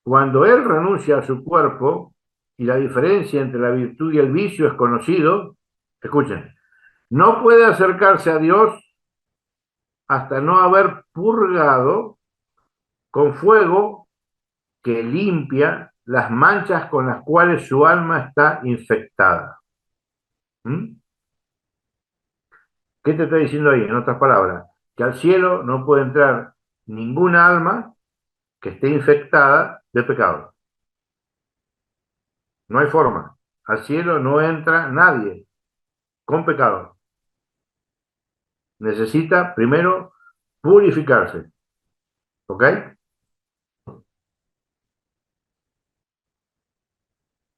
cuando él renuncia a su cuerpo y la diferencia entre la virtud y el vicio es conocido, escuchen, no puede acercarse a Dios hasta no haber purgado con fuego que limpia las manchas con las cuales su alma está infectada. ¿Mm? ¿Qué te está diciendo ahí? En otras palabras, que al cielo no puede entrar ninguna alma que esté infectada de pecado. No hay forma. Al cielo no entra nadie con pecado. Necesita primero purificarse. ¿Ok?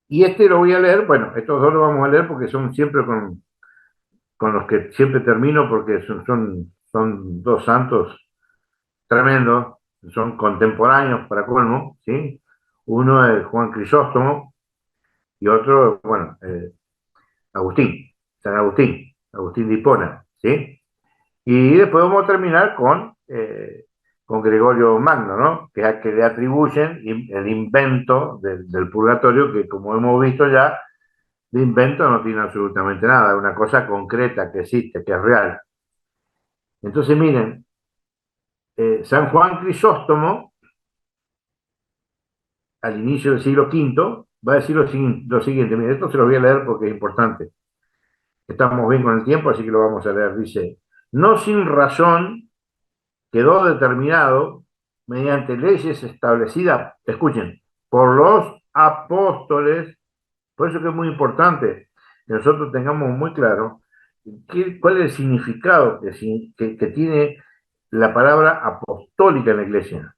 Y este lo voy a leer, bueno, estos dos lo vamos a leer porque son siempre con los que siempre termino porque son dos santos tremendos, son contemporáneos para colmo, ¿sí? Uno es Juan Crisóstomo y otro, bueno, Agustín, San Agustín, Agustín de Hipona, ¿sí? Y después vamos a terminar con Gregorio Magno, ¿no? Que es a que le atribuyen el invento del purgatorio, que como hemos visto ya, de invento no tiene absolutamente nada, es una cosa concreta que existe, que es real. Entonces, miren, San Juan Crisóstomo, al inicio del siglo V, va a decir lo siguiente, miren, esto se lo voy a leer porque es importante. Estamos bien con el tiempo, así que lo vamos a leer. Dice: no sin razón quedó determinado mediante leyes establecidas, escuchen, por los apóstoles. Por eso que es muy importante que nosotros tengamos muy claro cuál es el significado que tiene la palabra apostólica en la iglesia.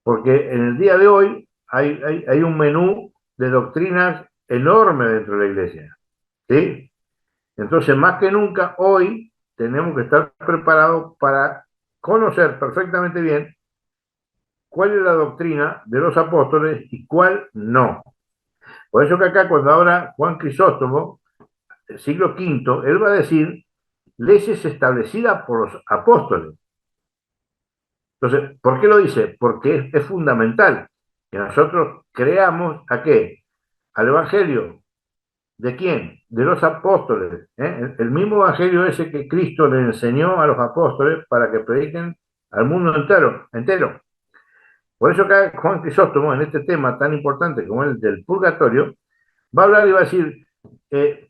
Porque en el día de hoy hay un menú de doctrinas enorme dentro de la iglesia. ¿Sí? Entonces, más que nunca, hoy tenemos que estar preparados para conocer perfectamente bien cuál es la doctrina de los apóstoles y cuál no. Por eso que acá cuando habla Juan Crisóstomo, el siglo V, él va a decir leyes establecidas por los apóstoles. Entonces, ¿por qué lo dice? Porque es fundamental que nosotros creamos ¿a qué? Al Evangelio. ¿De quién? De los apóstoles. ¿Eh? El mismo evangelio ese que Cristo le enseñó a los apóstoles para que prediquen al mundo entero. Por eso acá Juan Crisóstomo, en este tema tan importante como el del purgatorio, va a hablar y va a decir,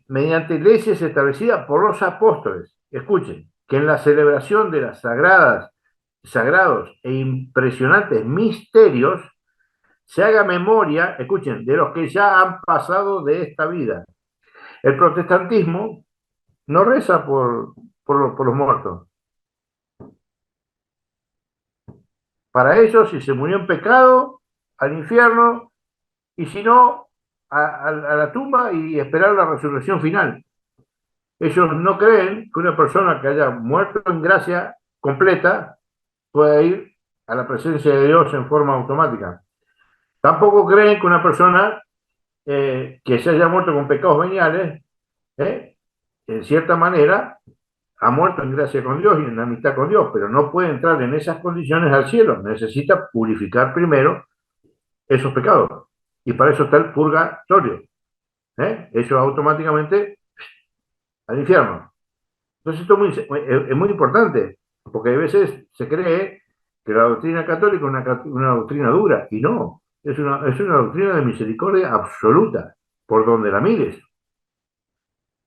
mediante leyes establecidas por los apóstoles, escuchen, que en la celebración de las sagrados e impresionantes misterios se haga memoria, escuchen, de los que ya han pasado de esta vida. El protestantismo no reza por los muertos. Para ellos, si se murió en pecado, al infierno, y si no, a la tumba y esperar la resurrección final. Ellos no creen que una persona que haya muerto en gracia completa pueda ir a la presencia de Dios en forma automática. Tampoco creen que una persona que se haya muerto con pecados veniales, en cierta manera, ha muerto en gracia con Dios y en amistad con Dios, pero no puede entrar en esas condiciones al cielo. Necesita purificar primero esos pecados. Y para eso está el purgatorio. Eso automáticamente al infierno. Entonces esto es muy importante, porque a veces se cree que la doctrina católica es una doctrina dura, y no, es una doctrina de misericordia absoluta, por donde la mires.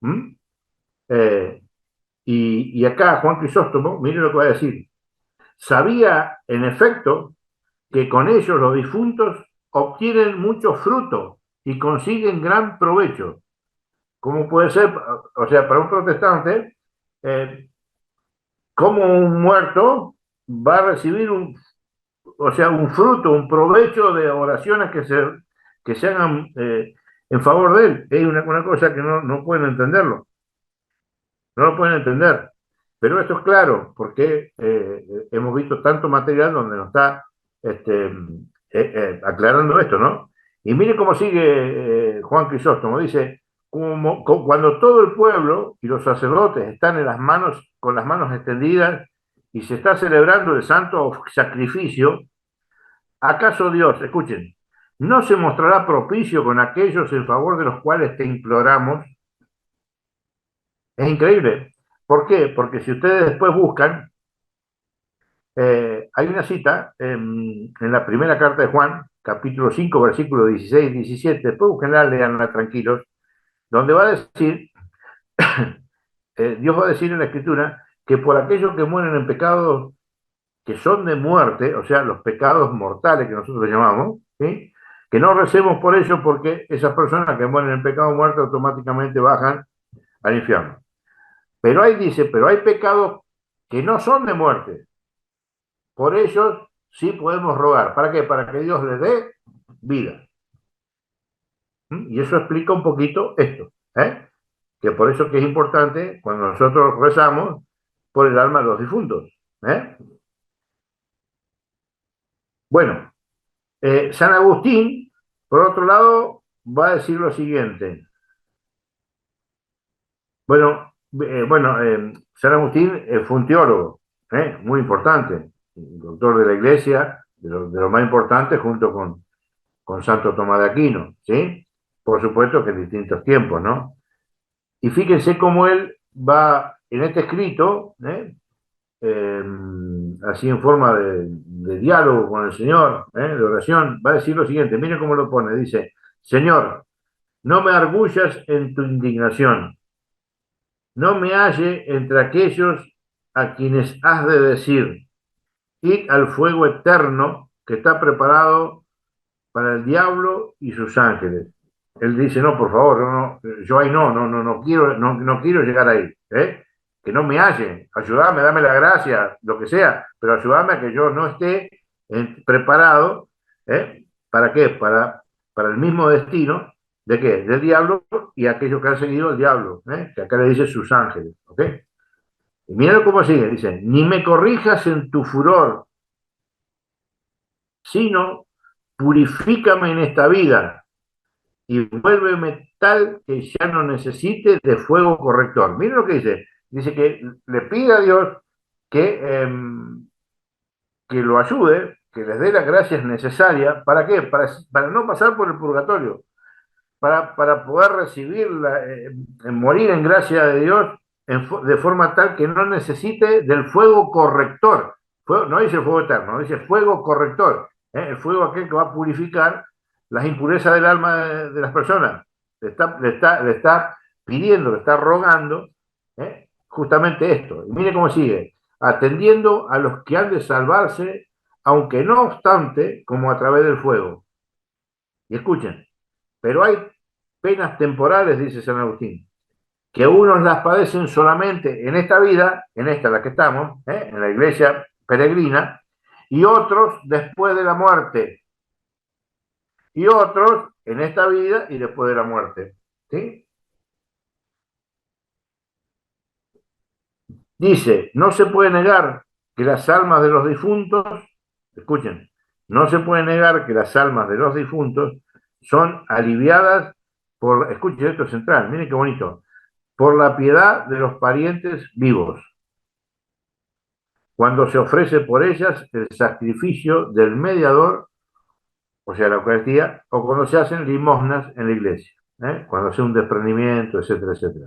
¿Mm? Y acá Juan Crisóstomo, mire lo que va a decir. Sabía, en efecto, que con ellos los difuntos obtienen mucho fruto y consiguen gran provecho. ¿Cómo puede ser? O sea, para un protestante, ¿cómo un muerto va a recibir o sea, un fruto, un provecho de oraciones que se hagan en favor de él? Es una cosa que no pueden entenderlo, no lo pueden entender. Pero esto es claro, porque hemos visto tanto material donde nos está aclarando esto, ¿no? Y mire cómo sigue Juan Crisóstomo, dice, cuando todo el pueblo y los sacerdotes están en las manos, con las manos extendidas y se está celebrando el santo sacrificio, ¿acaso Dios, escuchen, no se mostrará propicio con aquellos en favor de los cuales te imploramos? Es increíble. ¿Por qué? Porque si ustedes después buscan, hay una cita en la primera carta de Juan, capítulo 5, versículos 16 y 17, después búsquenla, leanla tranquilos, donde va a decir, Dios va a decir en la Escritura, que por aquellos que mueren en pecados que son de muerte, o sea, los pecados mortales que nosotros llamamos, ¿sí? Que no recemos por ellos porque esas personas que mueren en pecado muerte automáticamente bajan al infierno. Pero ahí dice, pero hay pecados que no son de muerte. Por ellos sí podemos rogar. ¿Para qué? Para que Dios les dé vida. Y eso explica un poquito esto. Que por eso que es importante cuando nosotros rezamos por el alma de los difuntos. Bueno, San Agustín, por otro lado, va a decir lo siguiente. Bueno, San Agustín fue un teólogo, muy importante, doctor de la Iglesia, de lo más importante, junto con Santo Tomás de Aquino, ¿sí? Por supuesto que en distintos tiempos, ¿no? Y fíjense cómo él va en este escrito, así en forma de diálogo con el Señor, de oración, va a decir lo siguiente, miren cómo lo pone, dice, Señor, no me arguyas en tu indignación, no me halle entre aquellos a quienes has de decir, id al fuego eterno que está preparado para el diablo y sus ángeles. Él dice, no, por favor, yo ahí no quiero llegar ahí, que no me halle, ayúdame, dame la gracia, lo que sea, pero ayúdame a que yo no esté preparado, ¿para qué? Para el mismo destino, ¿de qué? Del diablo y aquellos que han seguido al diablo, que acá le dice sus ángeles, ¿ok? Y mira cómo sigue, dice, ni me corrijas en tu furor, sino purifícame en esta vida y vuélveme tal que ya no necesite de fuego corrector. Miren lo que dice. Dice que le pide a Dios que lo ayude, que les dé las gracias necesarias. ¿Para qué? Para no pasar por el purgatorio. Para poder recibir, morir en gracia de Dios de forma tal que no necesite del fuego corrector. No dice fuego eterno, dice fuego corrector. El fuego aquel que va a purificar las impurezas del alma de las personas. Le está pidiendo, le está rogando justamente esto. Y mire cómo sigue, atendiendo a los que han de salvarse, aunque no obstante, como a través del fuego. Y escuchen, pero hay penas temporales, dice San Agustín, que unos las padecen solamente en esta vida, en esta en la que estamos, en la iglesia peregrina, y otros después de la muerte, y otros en esta vida y después de la muerte. ¿Sí? Dice, no se puede negar que las almas de los difuntos, escuchen, no se puede negar que las almas de los difuntos son aliviadas por, escuchen esto central, miren qué bonito, por la piedad de los parientes vivos, cuando se ofrece por ellas el sacrificio del mediador, o sea, la Eucaristía, o cuando se hacen limosnas en la iglesia, cuando hace un desprendimiento, etcétera, etcétera.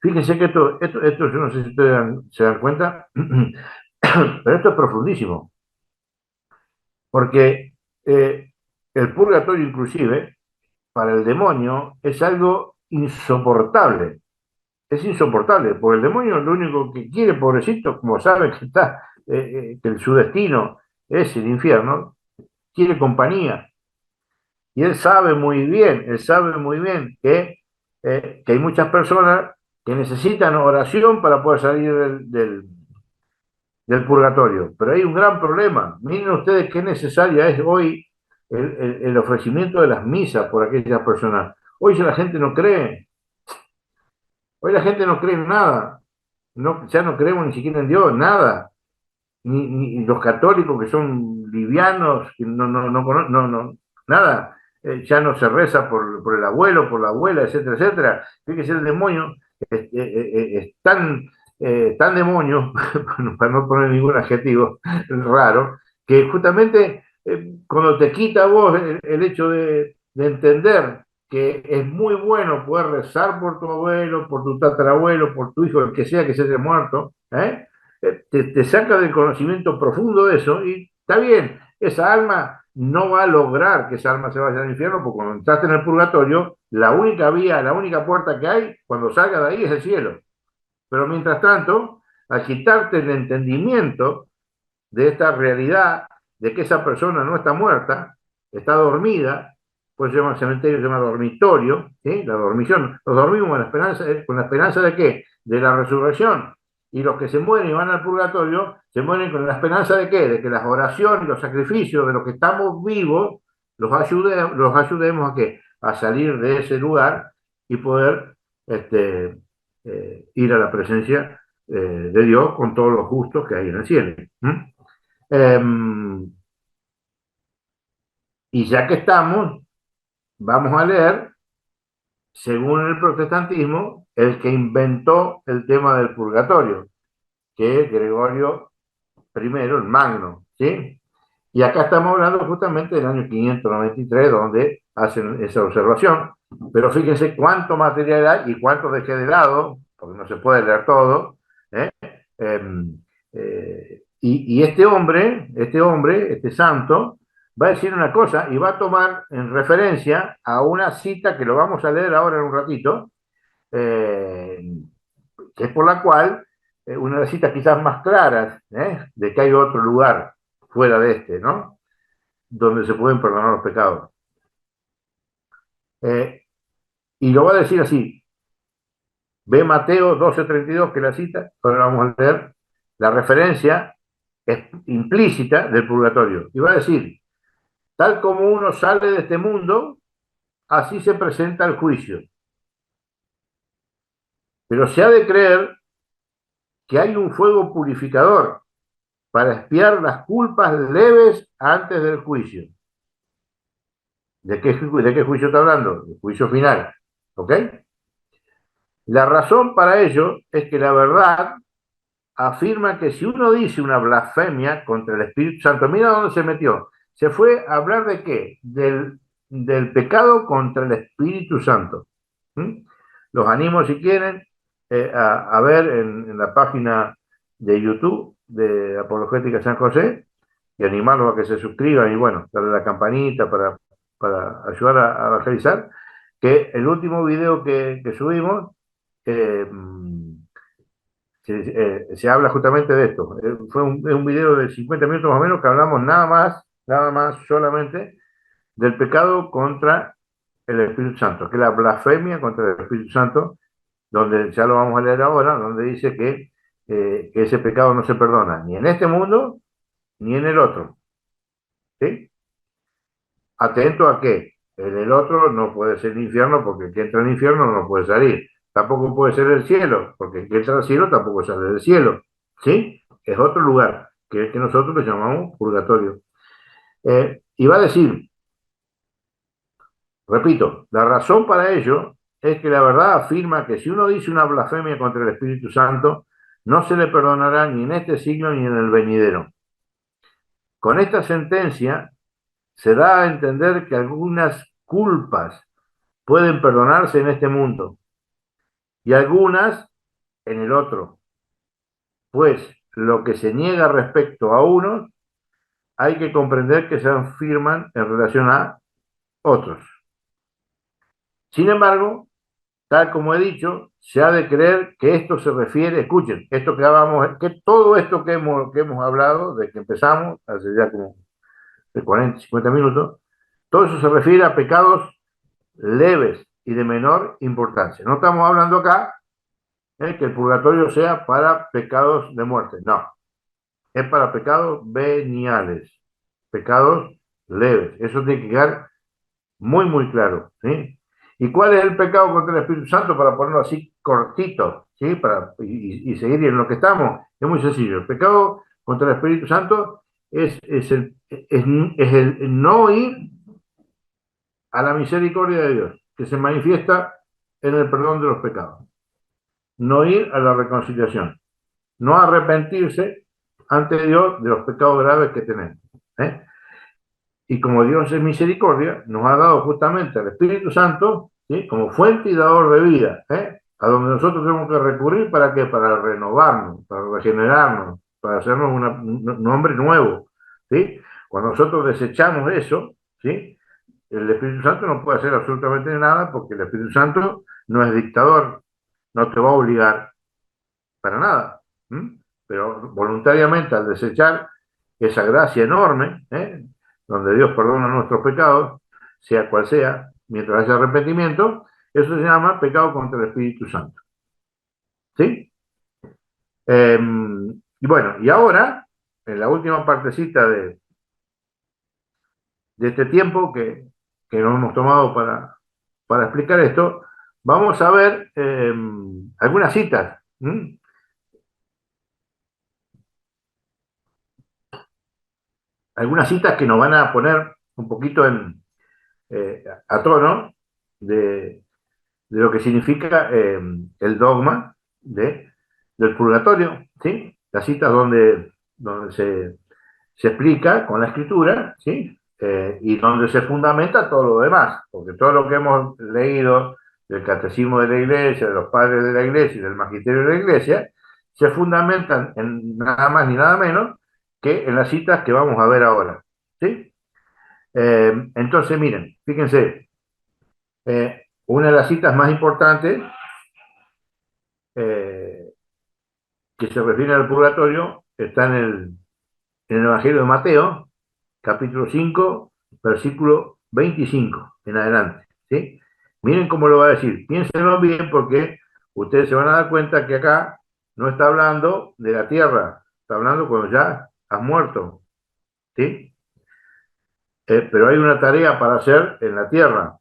Fíjense que esto yo no sé si ustedes se dan cuenta, pero esto es profundísimo, porque el purgatorio inclusive, para el demonio, es algo insoportable. Es insoportable, porque el demonio lo único que quiere, pobrecito, como sabe que que su destino es el infierno, quiere compañía. Y él sabe muy bien que hay muchas personas que necesitan oración para poder salir del purgatorio. Pero hay un gran problema. Miren ustedes qué necesaria es hoy el ofrecimiento de las misas por aquellas personas. Hoy ya la gente no cree. Hoy la gente no cree en nada. No, ya no creemos ni siquiera en Dios, nada. Ni los católicos que son livianos, que nada. Ya no se reza por el abuelo, por la abuela, etcétera, etcétera. Fíjese, el demonio es tan demonio, para no poner ningún adjetivo raro, que justamente cuando te quita a vos el hecho de entender que es muy bueno poder rezar por tu abuelo, por tu tatarabuelo, por tu hijo, el que sea que se haya muerto, te saca del conocimiento profundo de eso y está bien, esa alma no va a lograr que esa alma se vaya al infierno, porque cuando entraste en el purgatorio, la única vía, la única puerta que hay cuando salga de ahí es el cielo. Pero mientras tanto, al quitarte el entendimiento de esta realidad, de que esa persona no está muerta, está dormida, pues se llama cementerio, se llama dormitorio, ¿sí? La dormición. Nos dormimos con la esperanza de qué? De la resurrección. Y los que se mueren y van al purgatorio, se mueren con la esperanza de qué? De que las oraciones y los sacrificios de los que estamos vivos los ayudemos a qué? A salir de ese lugar y poder ir a la presencia de Dios con todos los justos que hay en el cielo. Um, y ya que estamos, vamos a leer, según el protestantismo, el que inventó el tema del purgatorio, que es Gregorio I, el Magno, ¿sí? Y acá estamos hablando justamente del año 593, donde hacen esa observación. Pero fíjense cuánto material hay y cuánto dejé de lado, porque no se puede leer todo. ¿eh? Y este santo, va a decir una cosa y va a tomar en referencia a una cita que lo vamos a leer ahora en un ratito, eh, que es por la cual una de las citas quizás más claras de que hay otro lugar fuera de este, ¿no? Donde se pueden perdonar los pecados. Y lo va a decir así. Ve Mateo 12:32, que la cita, ahora vamos a leer, la referencia es implícita del purgatorio. Y va a decir, tal como uno sale de este mundo, así se presenta el juicio. Pero se ha de creer que hay un fuego purificador para expiar las culpas leves antes del juicio. ¿De qué juicio está hablando? El juicio final. ¿Ok? La razón para ello es que la verdad afirma que si uno dice una blasfemia contra el Espíritu Santo, mira dónde se metió. Se fue a hablar de qué? Del pecado contra el Espíritu Santo. ¿Mm? Los animo, si quieren, a ver en la página de YouTube de Apologética San José y animarlos a que se suscriban y bueno, darle la campanita para ayudar a evangelizar, que el último video que subimos eh, se habla justamente de esto. Fue un video de 50 minutos más o menos que hablamos nada más solamente del pecado contra el Espíritu Santo, que es la blasfemia contra el Espíritu Santo, donde ya lo vamos a leer ahora, donde dice que ese pecado no se perdona ni en este mundo ni en el otro. ¿Sí? Atento a que en el otro no puede ser el infierno, porque el que entra en el infierno no puede salir. Tampoco puede ser el cielo, porque el que entra al cielo tampoco sale del cielo. ¿Sí? Es otro lugar, que es que nosotros le llamamos purgatorio. Y va a decir, repito, la razón para ello es que la verdad afirma que si uno dice una blasfemia contra el Espíritu Santo, no se le perdonará ni en este siglo ni en el venidero. Con esta sentencia se da a entender que algunas culpas pueden perdonarse en este mundo y algunas en el otro, pues lo que se niega respecto a unos hay que comprender que se afirman en relación a otros. Sin embargo, tal como he dicho, se ha de creer que esto se refiere, escuchen, esto que todo esto que hemos hablado, de que empezamos, hace ya como de 40, 50 minutos, Todo eso se refiere a pecados leves y de menor importancia. No estamos hablando acá que el purgatorio sea para pecados de muerte, no. Es para pecados veniales, pecados leves. Eso tiene que quedar muy, muy claro, ¿sí? ¿Y cuál es el pecado contra el Espíritu Santo? Para ponerlo así cortito, ¿sí? Y seguir en lo que estamos. Es muy sencillo. El pecado contra el Espíritu Santo es el no ir a la misericordia de Dios, que se manifiesta en el perdón de los pecados. No ir a la reconciliación. No arrepentirse ante Dios de los pecados graves que tenemos. ¿Eh? Y como Dios es misericordia, nos ha dado justamente al Espíritu Santo, ¿sí? Como fuente y dador de vida, a donde nosotros tenemos que recurrir para qué, para renovarnos, para regenerarnos, para hacernos un hombre nuevo, ¿sí? Cuando nosotros desechamos eso, ¿sí? El Espíritu Santo no puede hacer absolutamente nada porque el Espíritu Santo no es dictador, no te va a obligar para nada, ¿m? Pero voluntariamente al desechar esa gracia enorme, donde Dios perdona nuestros pecados, sea cual sea, mientras haya arrepentimiento, eso se llama pecado contra el Espíritu Santo. ¿Sí? Y bueno, y ahora, en la última partecita de este tiempo que nos hemos tomado para explicar esto, vamos a ver algunas citas. Algunas citas que nos van a poner un poquito a tono de lo que significa el dogma del purgatorio, ¿sí? Las citas donde se explica con la escritura, ¿sí? Y donde se fundamenta todo lo demás, porque todo lo que hemos leído del catecismo de la iglesia, de los padres de la iglesia y del magisterio de la iglesia, se fundamentan en nada más ni nada menos que en las citas que vamos a ver ahora, ¿sí? Entonces, miren, fíjense, una de las citas más importantes que se refiere al purgatorio está en el Evangelio de Mateo, capítulo 5, versículo 25 en adelante, ¿sí? Miren cómo lo va a decir, piénsenlo bien porque ustedes se van a dar cuenta que acá no está hablando de la tierra, está hablando cuando ya has muerto, ¿sí? Pero hay una tarea para hacer en la tierra.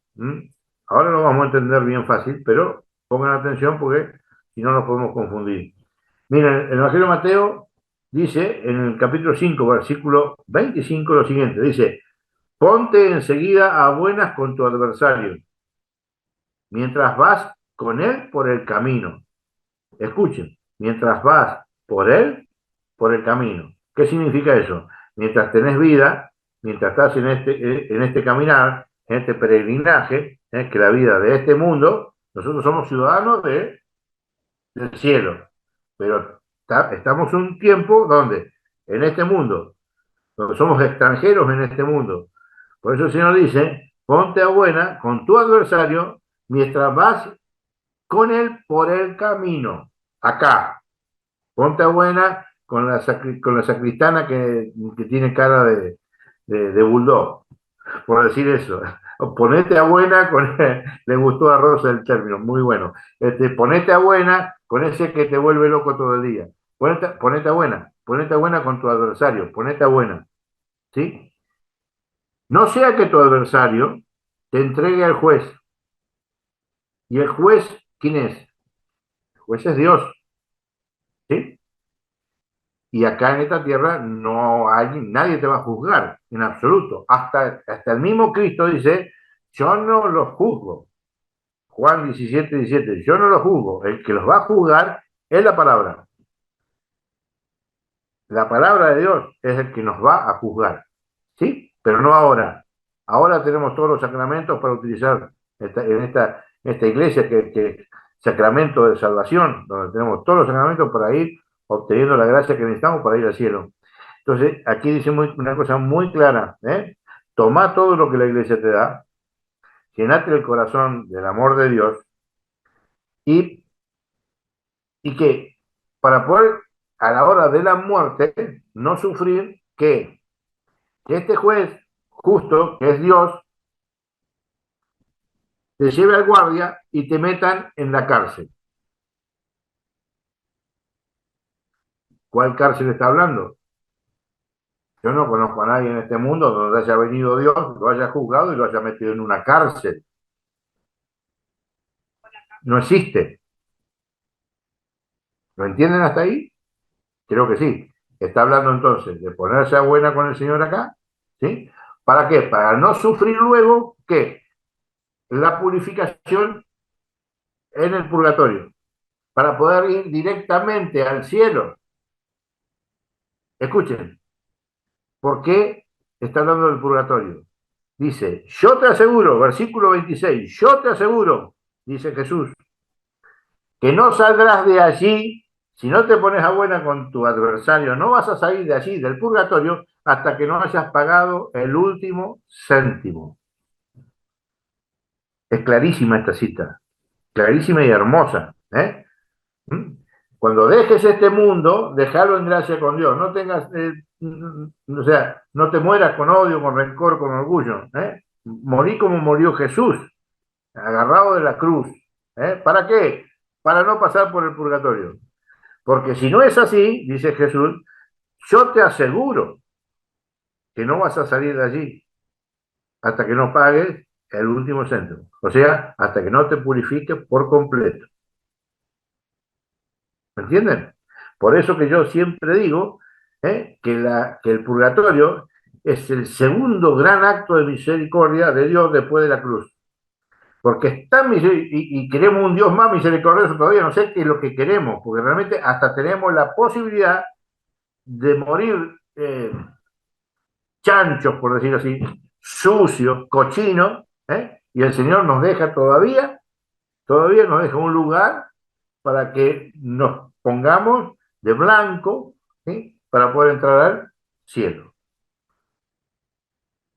Ahora lo vamos a entender bien fácil, pero pongan atención porque si no nos podemos confundir. Miren, el Evangelio de Mateo dice en el capítulo 5, versículo 25 lo siguiente, dice, ponte enseguida a buenas con tu adversario, mientras vas con él por el camino. Escuchen, mientras vas por el camino. ¿Qué significa eso? Mientras tenés vida, mientras estás en este caminar, en este peregrinaje, que la vida de este mundo, nosotros somos ciudadanos del cielo, pero estamos un tiempo donde, en este mundo, donde somos extranjeros en este mundo. Por eso el Señor dice, ponte a buena con tu adversario mientras vas con él por el camino. Acá, ponte a buena con la sacristana que tiene cara de bulldog, por decir eso. Ponete a buena con le gustó a Rosa el término, muy bueno. Ponete a buena con ese que te vuelve loco todo el día. Ponete a buena con tu adversario, ponete a buena, ¿sí? No sea que tu adversario te entregue al juez. ¿Y el juez quién es? El juez es Dios, ¿sí? Y acá en esta tierra nadie te va a juzgar en absoluto. Hasta el mismo Cristo dice, yo no los juzgo. Juan 17, 17, yo no los juzgo. El que los va a juzgar es la palabra. La palabra de Dios es el que nos va a juzgar. ¿Sí? Pero no ahora. Ahora tenemos todos los sacramentos para utilizar en esta iglesia que es sacramento de salvación, donde tenemos todos los sacramentos para ir obteniendo la gracia que necesitamos para ir al cielo. Entonces, aquí dice una cosa muy clara, toma todo lo que la iglesia te da, llenate el corazón del amor de Dios y que para poder a la hora de la muerte no sufrir que este juez justo, que es Dios, te lleve al guardia y te metan en la cárcel. ¿Cuál cárcel está hablando? Yo no conozco a nadie en este mundo donde haya venido Dios, lo haya juzgado y lo haya metido en una cárcel. No existe. ¿Lo entienden hasta ahí? Creo que sí. Está hablando entonces de ponerse a buena con el Señor acá, ¿sí? ¿Para qué? Para no sufrir luego, ¿qué? La purificación en el purgatorio, para poder ir directamente al cielo. Escuchen, ¿por qué está hablando del purgatorio? Dice, yo te aseguro, versículo 26, yo te aseguro, dice Jesús, que no saldrás de allí, si no te pones a buena con tu adversario, no vas a salir de allí, del purgatorio, hasta que no hayas pagado el último céntimo. Es clarísima esta cita, clarísima y hermosa, ¿eh? Cuando dejes este mundo, déjalo en gracia con Dios. No tengas, o sea, no te mueras con odio, con rencor, con orgullo. Morí como murió Jesús, agarrado de la cruz. ¿Para qué? Para no pasar por el purgatorio. Porque si no es así, dice Jesús, yo te aseguro que no vas a salir de allí hasta que no pagues el último céntimo. O sea, hasta que no te purifiques por completo. ¿Me entienden? Por eso que yo siempre digo que el purgatorio es el segundo gran acto de misericordia de Dios después de la cruz. Porque es tan y queremos un Dios más misericordioso todavía, no sé qué es lo que queremos, porque realmente hasta tenemos la posibilidad de morir chanchos, por decirlo así, sucios, cochinos, y el Señor nos deja todavía nos deja un lugar para que nos pongamos de blanco, ¿sí? Para poder entrar al cielo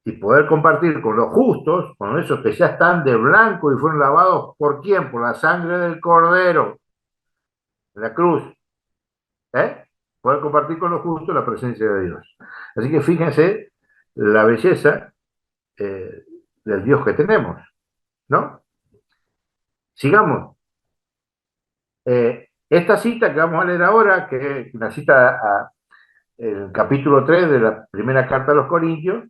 y poder compartir con los justos, con esos que ya están de blanco y fueron lavados por quién, por la sangre del Cordero, la cruz, poder compartir con los justos la presencia de Dios. Así que fíjense la belleza del Dios que tenemos, ¿no? Sigamos. Esta cita que vamos a leer ahora, que es una cita el capítulo 3 de la primera carta a los Corintios,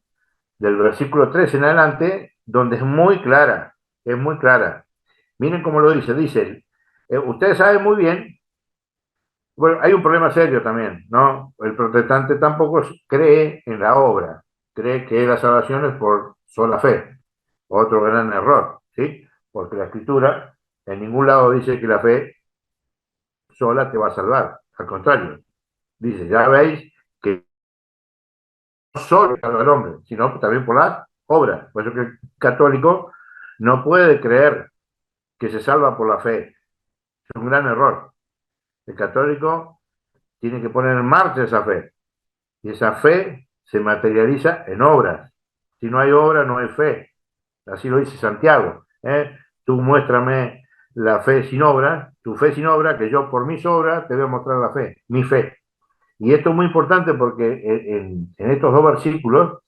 del versículo 3 en adelante, donde es muy clara, es muy clara. Miren cómo lo dice, ustedes saben muy bien, bueno, hay un problema serio también, ¿no? El protestante tampoco cree en la obra, cree que la salvación es por sola fe, otro gran error, ¿sí? Porque la Escritura en ningún lado dice que la fe sola te va a salvar, al contrario, dice, ya veis que no solo salva al hombre, sino también por las obras. Por eso que el católico no puede creer que se salva por la fe. Es un gran error. El católico tiene que poner en marcha esa fe. Y esa fe se materializa en obras. Si no hay obra, no hay fe. Así lo dice Santiago. Tú muéstrame la fe sin obra, tu fe sin obra, que yo por mis obras te voy a mostrar la fe, mi fe. Y esto es muy importante porque en estos dos versículos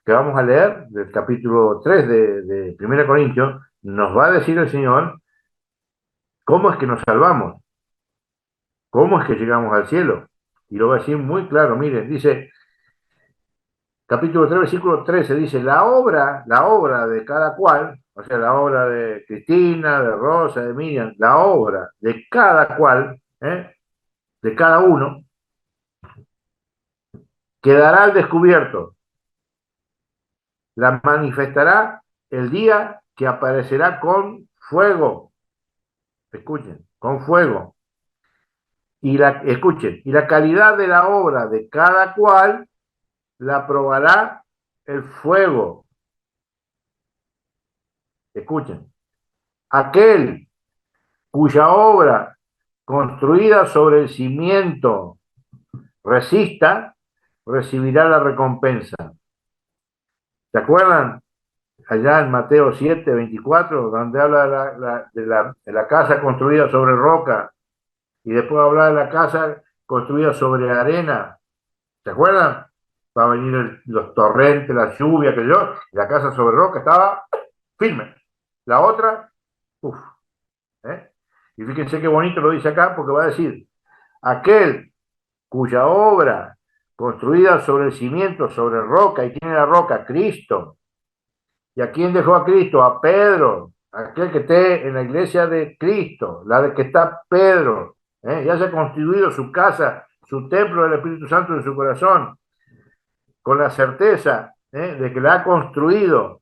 que vamos a leer, del capítulo 3 de 1 Corintios, nos va a decir el Señor cómo es que nos salvamos, cómo es que llegamos al cielo. Y lo va a decir muy claro, miren, dice, capítulo 3, versículo 13, dice, la obra de cada cual, o sea, la obra de Cristina, de Rosa, de Miriam, la obra de cada cual, de cada uno, quedará al descubierto. La manifestará el día que aparecerá con fuego. Escuchen, con fuego. Escuchen, y la calidad de la obra de cada cual la probará el fuego. Escuchen, aquel cuya obra construida sobre el cimiento resista, recibirá la recompensa. ¿Se acuerdan? Allá en Mateo 7, 24, donde habla de la casa construida sobre roca, y después habla de la casa construida sobre arena. ¿Se acuerdan? Va a venir los torrentes, la lluvia, la casa sobre roca estaba firme. La otra Uf, ¿eh? Y fíjense qué bonito lo dice acá, porque va a decir, aquel cuya obra construida sobre el cimiento, sobre roca, y tiene la roca, Cristo. ¿Y a quién dejó a Cristo? A Pedro, aquel que esté en la iglesia de Cristo, la de que está Pedro, ¿eh? Ya se ha constituido su casa, su templo del Espíritu Santo en su corazón, con la certeza, de que la ha construido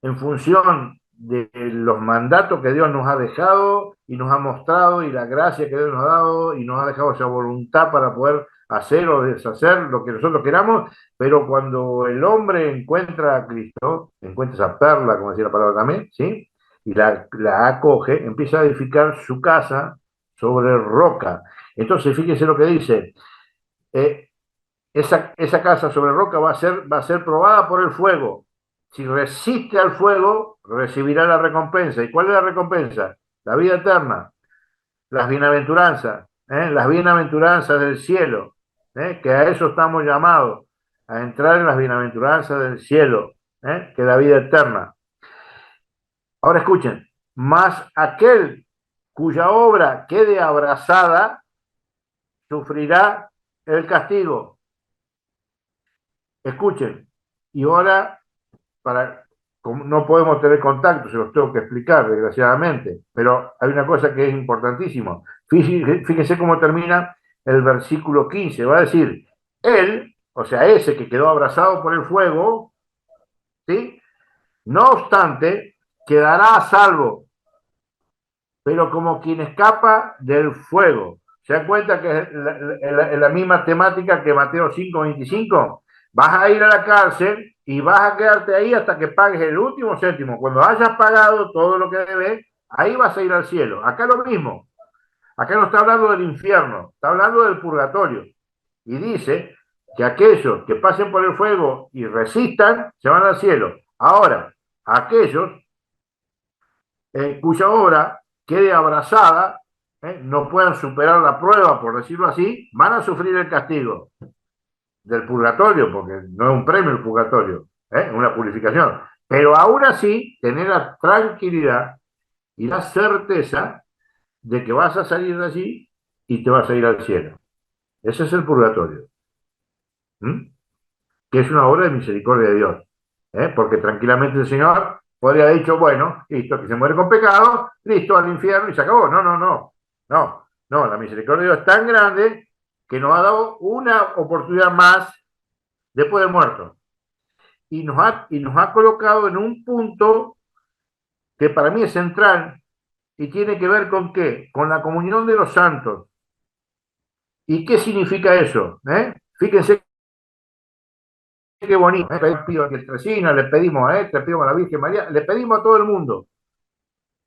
en función de los mandatos que Dios nos ha dejado y nos ha mostrado y la gracia que Dios nos ha dado y nos ha dejado esa voluntad para poder hacer o deshacer lo que nosotros queramos, pero cuando el hombre encuentra a Cristo, encuentra esa perla, como decía la palabra también, ¿sí? Y la acoge, empieza a edificar su casa sobre roca. Entonces, fíjense lo que dice, eh, esa casa sobre roca va a ser probada por el fuego. Si resiste al fuego, recibirá la recompensa. ¿Y cuál es la recompensa? La vida eterna, las bienaventuranzas, las bienaventuranzas del cielo, que a eso estamos llamados, a entrar en las bienaventuranzas del cielo, que es la vida eterna. Ahora escuchen, más aquel cuya obra quede abrazada, sufrirá el castigo. Escuchen, y ahora no podemos tener contacto, se los tengo que explicar, desgraciadamente, pero hay una cosa que es importantísima. Fíjense cómo termina el versículo 15, va a decir, él, o sea, ese que quedó abrazado por el fuego, ¿sí? No obstante, quedará a salvo, pero como quien escapa del fuego. ¿Se dan cuenta que es la misma temática que Mateo 5:25? Vas a ir a la cárcel y vas a quedarte ahí hasta que pagues el último céntimo. Cuando hayas pagado todo lo que debes, ahí vas a ir al cielo. Acá lo mismo. Acá no está hablando del infierno, está hablando del purgatorio. Y dice que aquellos que pasen por el fuego y resistan, se van al cielo. Ahora, aquellos cuya obra quede abrazada, no puedan superar la prueba, por decirlo así, van a sufrir el castigo del purgatorio, porque no es un premio el purgatorio, es una purificación. Pero aún así, tener la tranquilidad y la certeza de que vas a salir de allí y te vas a ir al cielo. Ese es el purgatorio. ¿Mm? Que es una obra de misericordia de Dios. Porque tranquilamente el Señor podría haber dicho, bueno, listo, que se muere con pecado, listo, al infierno y se acabó. No, no, no. No, no, la misericordia de Dios es tan grande que nos ha dado una oportunidad más después de muerto. Y nos ha colocado en un punto que para mí es central y tiene que ver con qué? Con la comunión de los santos. ¿Y qué significa eso? Fíjense qué bonito. Le pedimos a Pietresina, le pedimos a le pedimos a la Virgen María, le pedimos a todo el mundo.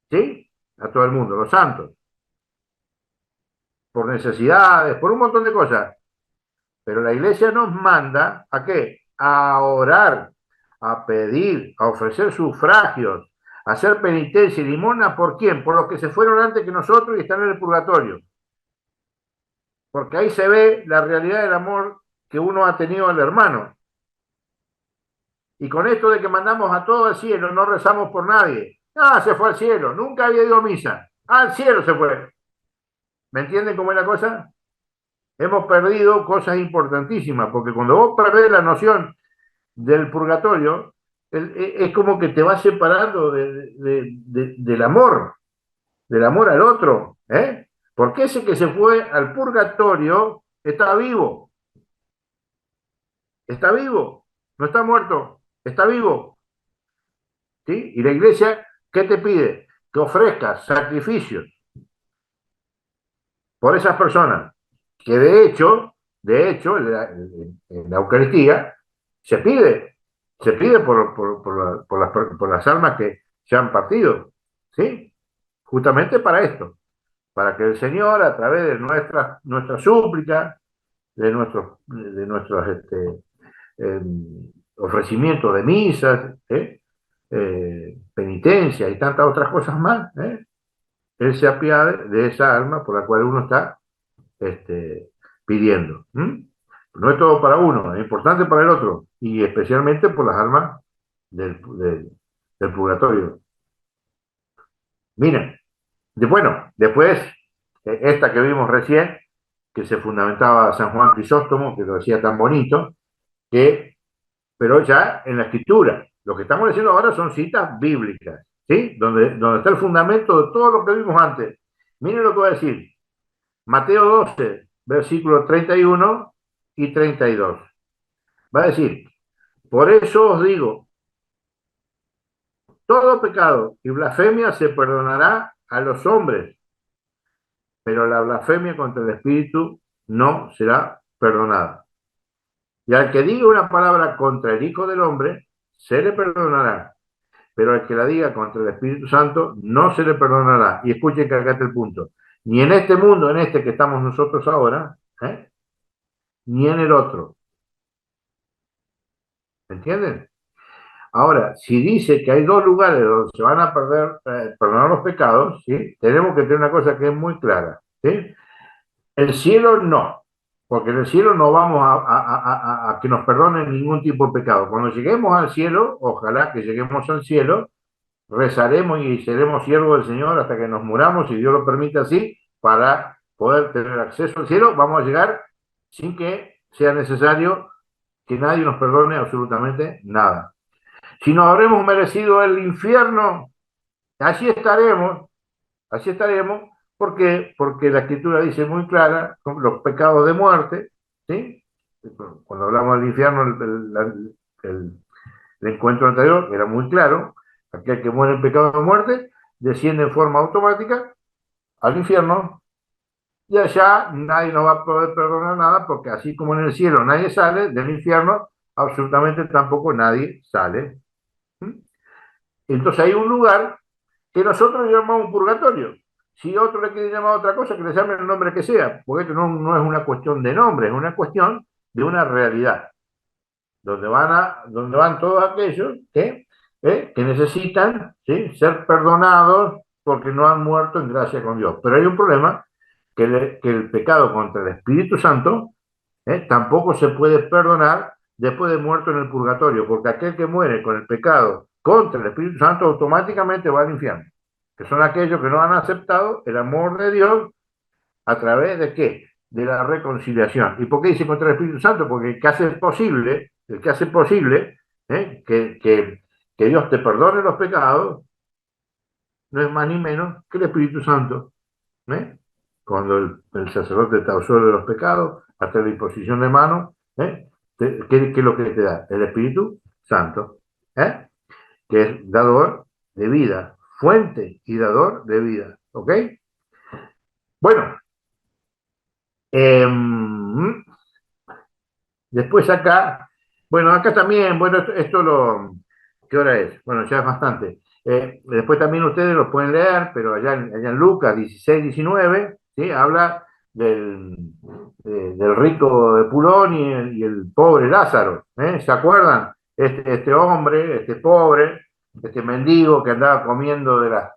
¿Sí? A todo el mundo, los santos. Por necesidades, por un montón de cosas. Pero la iglesia nos manda ¿a qué? A orar, a pedir, a ofrecer sufragios, a hacer penitencia y limosna. ¿Por quién? Por los que se fueron antes que nosotros y están en el purgatorio. Porque ahí se ve la realidad del amor que uno ha tenido al hermano. Y con esto de que mandamos a todo al cielo, no rezamos por nadie. Ah, se fue al cielo, nunca había ido a misa. Al cielo se fue. ¿Me entienden cómo es la cosa? Hemos perdido cosas importantísimas, porque cuando vos perdés la noción del purgatorio, es como que te vas separando del amor al otro. Porque ese que se fue al purgatorio está vivo, no está muerto, está vivo. ¿Sí? Y la iglesia, ¿qué te pide? Que ofrezcas sacrificios por esas personas, que en la Eucaristía se pide por las almas que se han partido, ¿sí? Justamente para esto, para que el Señor, a través de nuestra súplica, de nuestros eh, ofrecimientos de misas, penitencia y tantas otras cosas más, Él se apiade de esa alma por la cual uno está pidiendo. No es todo para uno, es importante para el otro, y especialmente por las almas del purgatorio. Miren, bueno, después, esta que vimos recién, que se fundamentaba San Juan Crisóstomo, que lo decía tan bonito, pero ya en la escritura. Lo que estamos diciendo ahora son citas bíblicas, ¿sí? Donde está el fundamento de todo lo que vimos antes. Miren lo que va a decir. Mateo 12, versículos 31 y 32. Va a decir, por eso os digo, todo pecado y blasfemia se perdonará a los hombres, pero la blasfemia contra el Espíritu no será perdonada. Y al que diga una palabra contra el Hijo del Hombre, se le perdonará, pero al que la diga contra el Espíritu Santo, no se le perdonará. Y escuchen que acá está el punto. Ni en este mundo, en este que estamos nosotros ahora, ni en el otro. ¿Entienden? Ahora, si dice que hay dos lugares donde se van a perdonar los pecados, ¿sí? Tenemos que tener una cosa que es muy clara, ¿sí? El cielo no, porque en el cielo no vamos a que nos perdonen ningún tipo de pecado. Cuando lleguemos al cielo, ojalá que lleguemos al cielo, rezaremos y seremos siervos del Señor hasta que nos muramos, si Dios lo permite así, para poder tener acceso al cielo. Vamos a llegar sin que sea necesario que nadie nos perdone absolutamente nada. Si nos habremos merecido el infierno, así estaremos, ¿por qué? Porque la Escritura dice muy clara, los pecados de muerte, ¿sí? Cuando hablamos del infierno, el encuentro anterior era muy claro, aquel que muere en pecado de muerte, desciende en forma automática al infierno, y allá nadie nos va a poder perdonar nada, porque así como en el cielo nadie sale del infierno, absolutamente tampoco nadie sale. Entonces hay un lugar que nosotros llamamos purgatorio. Si otro le quiere llamar otra cosa, que le llamen el nombre que sea, porque esto no es una cuestión de nombre, es una cuestión de una realidad, donde van todos aquellos que necesitan, ¿sí?, ser perdonados porque no han muerto en gracia con Dios. Pero hay un problema, que el pecado contra el Espíritu Santo tampoco se puede perdonar después de muerto en el purgatorio, porque aquel que muere con el pecado contra el Espíritu Santo automáticamente va al infierno, que son aquellos que no han aceptado el amor de Dios a través de qué? De la reconciliación. ¿Y por qué dice contra el Espíritu Santo? Porque el que hace posible que Dios te perdone los pecados, no es más ni menos que el Espíritu Santo. ¿eh? Cuando el sacerdote te absuelve de los pecados, hasta la imposición de manos, ¿qué es lo que te da? El Espíritu Santo, que es dador de vida, fuente y dador de vida. ¿Ok? Bueno, después acá, bueno, acá también, bueno, ¿qué hora es? Bueno, ya es bastante. Después también ustedes lo pueden leer, pero allá en Lucas 16, 19, ¿sí? Habla del rico de Pulón y el pobre Lázaro, ¿se acuerdan? Este hombre, este pobre, este mendigo que andaba comiendo las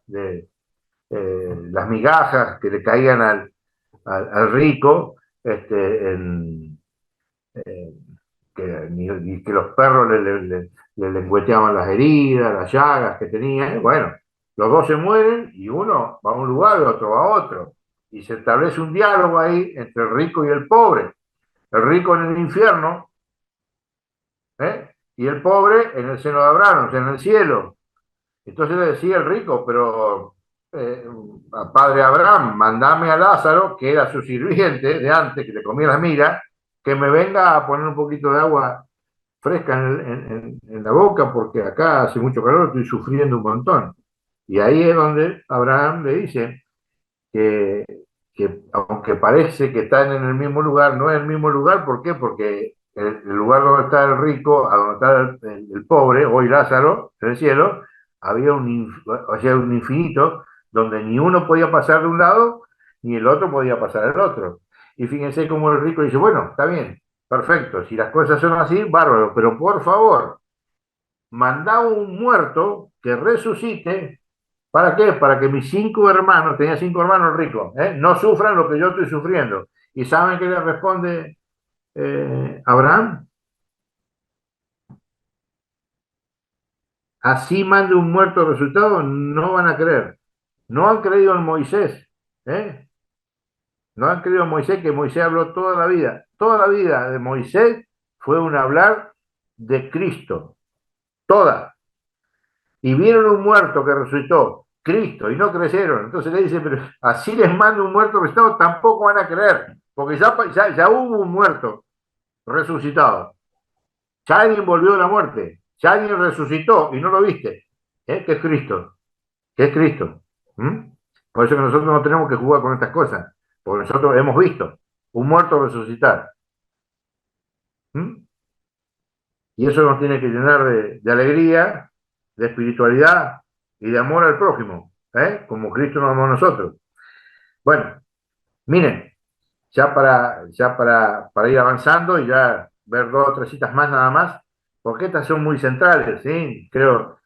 migajas que le caían al rico, eh, y que los perros le lengüeteaban las heridas, las llagas que tenía. Bueno, los dos se mueren y uno va a un lugar y otro va a otro. Y se establece un diálogo ahí entre el rico y el pobre. El rico en el infierno, y el pobre en el seno de Abraham, o sea, en el cielo. Entonces le decía el rico, pero padre Abraham, mandame a Lázaro, que era su sirviente de antes, que le comía las migas, que me venga a poner un poquito de agua fresca en la boca, porque acá hace mucho calor, estoy sufriendo un montón. Y ahí es donde Abraham le dice que, que aunque parece que están en el mismo lugar, no es el mismo lugar. ¿Por qué? Porque el lugar donde está el rico, a donde está el pobre, hoy Lázaro, en el cielo, había un infinito donde ni uno podía pasar de un lado, ni el otro podía pasar del otro. Y fíjense cómo el rico dice, bueno, está bien, perfecto, si las cosas son así, bárbaro, pero por favor, mandá un muerto que resucite. ¿Para qué? Para que mis 5 hermanos, tenía 5 hermanos ricos, no sufran lo que yo estoy sufriendo. ¿Y saben qué le responde Abraham? Así mande un muerto resultado, no van a creer. No han creído en Moisés, ¿eh? No han creído en Moisés, que Moisés habló toda la vida. Toda la vida de Moisés fue un hablar de Cristo. Toda. Y vieron un muerto que resucitó, Cristo, y no creyeron. Entonces le dicen, pero así les mando un muerto resucitado, tampoco van a creer, porque ya hubo un muerto resucitado. Ya alguien volvió de la muerte, ya alguien resucitó y no lo viste. Que es Cristo, que es Cristo. ¿Mm? Por eso que nosotros no tenemos que jugar con estas cosas, porque nosotros hemos visto un muerto resucitar. ¿Mm? Y eso nos tiene que llenar de alegría, de espiritualidad y de amor al prójimo, como Cristo nos amó a nosotros. Bueno, miren, para ir avanzando y ya ver dos o tres citas más nada más, porque estas son muy centrales, ¿sí? Creo,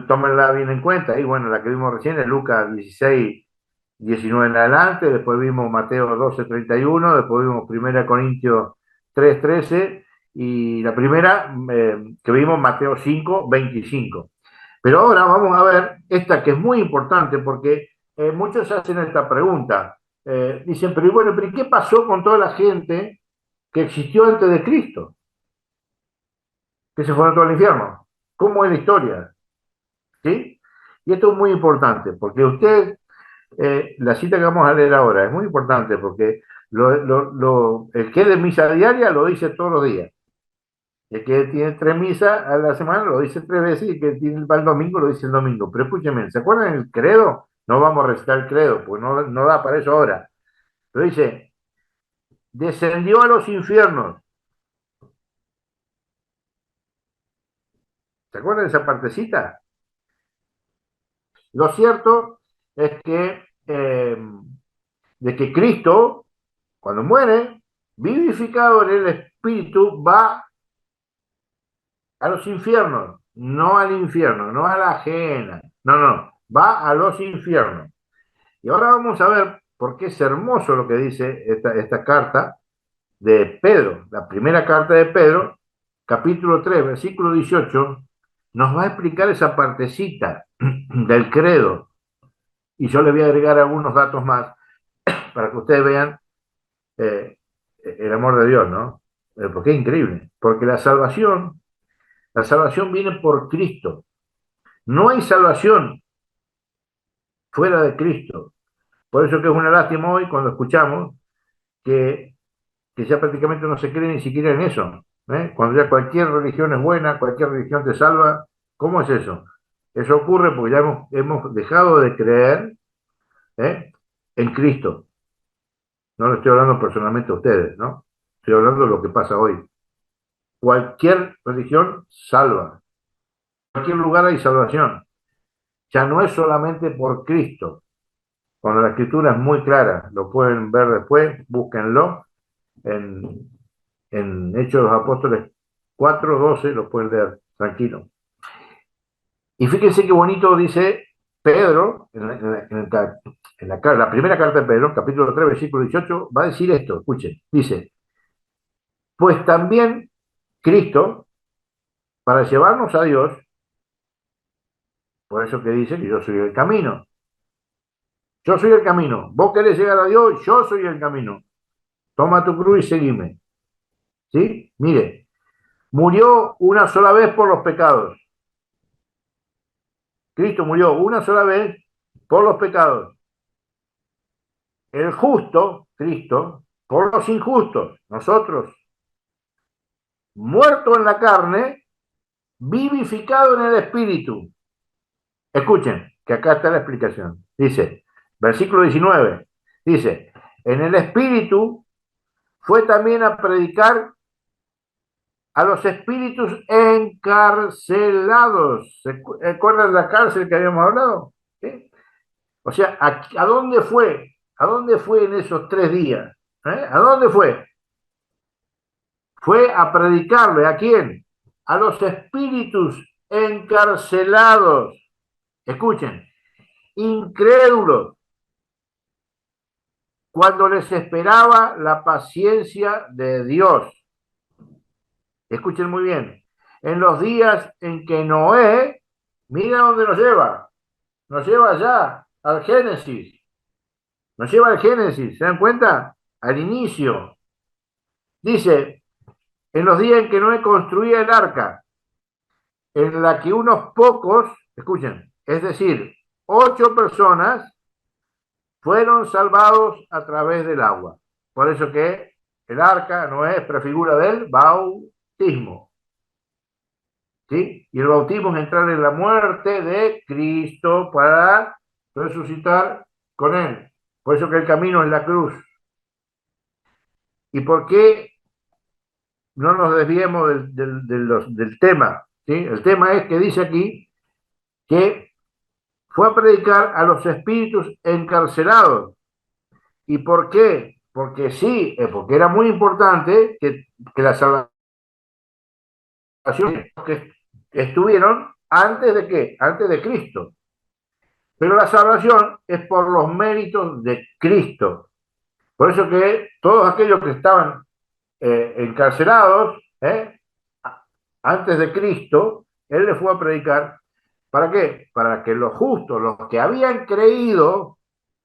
tómenla bien en cuenta. Y bueno, la que vimos recién es Lucas 16, 19 en adelante, después vimos Mateo 12, 31, después vimos 1 Corintios 3, 13, y la primera que vimos Mateo 5, 25. Pero ahora vamos a ver esta que es muy importante porque muchos hacen esta pregunta. Dicen, pero bueno, pero ¿qué pasó con toda la gente que existió antes de Cristo? Que se fueron todos al infierno. ¿Cómo es la historia? ¿Sí? Y esto es muy importante porque usted, la cita que vamos a leer ahora es muy importante porque el que es de misa diaria lo dice todos los días. El que tiene 3 misas a la semana lo dice 3 veces y el que va el domingo lo dice el domingo. Pero escúchenme, ¿se acuerdan el credo? No vamos a recitar el credo, porque no da para eso ahora. Pero dice, descendió a los infiernos. ¿Se acuerdan de esa partecita? Lo cierto es que, de que Cristo, cuando muere, vivificado en el Espíritu, va a los infiernos, no al infierno, no a la ajena, no, va a los infiernos. Y ahora vamos a ver por qué es hermoso lo que dice esta carta de Pedro, la primera carta de Pedro, capítulo 3, versículo 18, nos va a explicar esa partecita del credo. Y yo le voy a agregar algunos datos más para que ustedes vean el amor de Dios, ¿no? Porque es increíble. Porque la salvación viene por Cristo. No hay salvación fuera de Cristo. Por eso que es una lástima hoy cuando escuchamos que ya prácticamente no se cree ni siquiera en eso. Cuando ya cualquier religión es buena, cualquier religión te salva, ¿cómo es eso? Eso ocurre porque ya hemos dejado de creer ¿eh? en Cristo. No le estoy hablando personalmente a ustedes, ¿no? Estoy hablando de lo que pasa hoy. Cualquier religión salva. En cualquier lugar hay salvación. Ya no es solamente por Cristo. Cuando la escritura es muy clara, lo pueden ver después, búsquenlo en, en Hechos de los Apóstoles 4:12, lo pueden leer, tranquilo. Y fíjense qué bonito dice Pedro, la primera carta de Pedro, capítulo 3, versículo 18, va a decir esto, escuchen, dice, pues también Cristo, para llevarnos a Dios, por eso que dice que yo soy el camino, yo soy el camino, vos querés llegar a Dios, yo soy el camino, toma tu cruz y seguime, ¿sí? Mire, murió una sola vez por los pecados, Cristo murió una sola vez por los pecados, el justo, Cristo, por los injustos, nosotros, muerto en la carne, vivificado en el espíritu. Escuchen, que acá está la explicación. Dice, versículo 19, dice, en el espíritu fue también a predicar a los espíritus encarcelados. ¿Se acuerdan de la cárcel que habíamos hablado? ¿Sí? O sea, ¿a dónde fue? ¿A dónde fue en esos 3 días? ¿A dónde fue? Fue a predicarle, ¿a quién? A los espíritus encarcelados. Escuchen, incrédulos, cuando les esperaba la paciencia de Dios. Escuchen muy bien, en los días en que Noé, mira dónde nos lleva allá al Génesis, nos lleva al Génesis, ¿se dan cuenta? Al inicio. Dice, en los días en que Noé construía el arca, en la que unos pocos, escuchen, es decir, 8 personas fueron salvados a través del agua. Por eso que el arca no es prefigura del bautismo. ¿Sí? Y el bautismo es entrar en la muerte de Cristo para resucitar con Él. Por eso que el camino es la cruz. ¿Y por qué no nos desviemos del tema? ¿Sí? El tema es que dice aquí que fue a predicar a los espíritus encarcelados. ¿Y por qué? Porque sí, porque era muy importante que la salvación que estuvieron antes de qué? Antes de Cristo. Pero la salvación es por los méritos de Cristo. Por eso que todos aquellos que estaban encarcelados antes de Cristo, Él les fue a predicar. ¿Para qué? Para que los justos, los que habían creído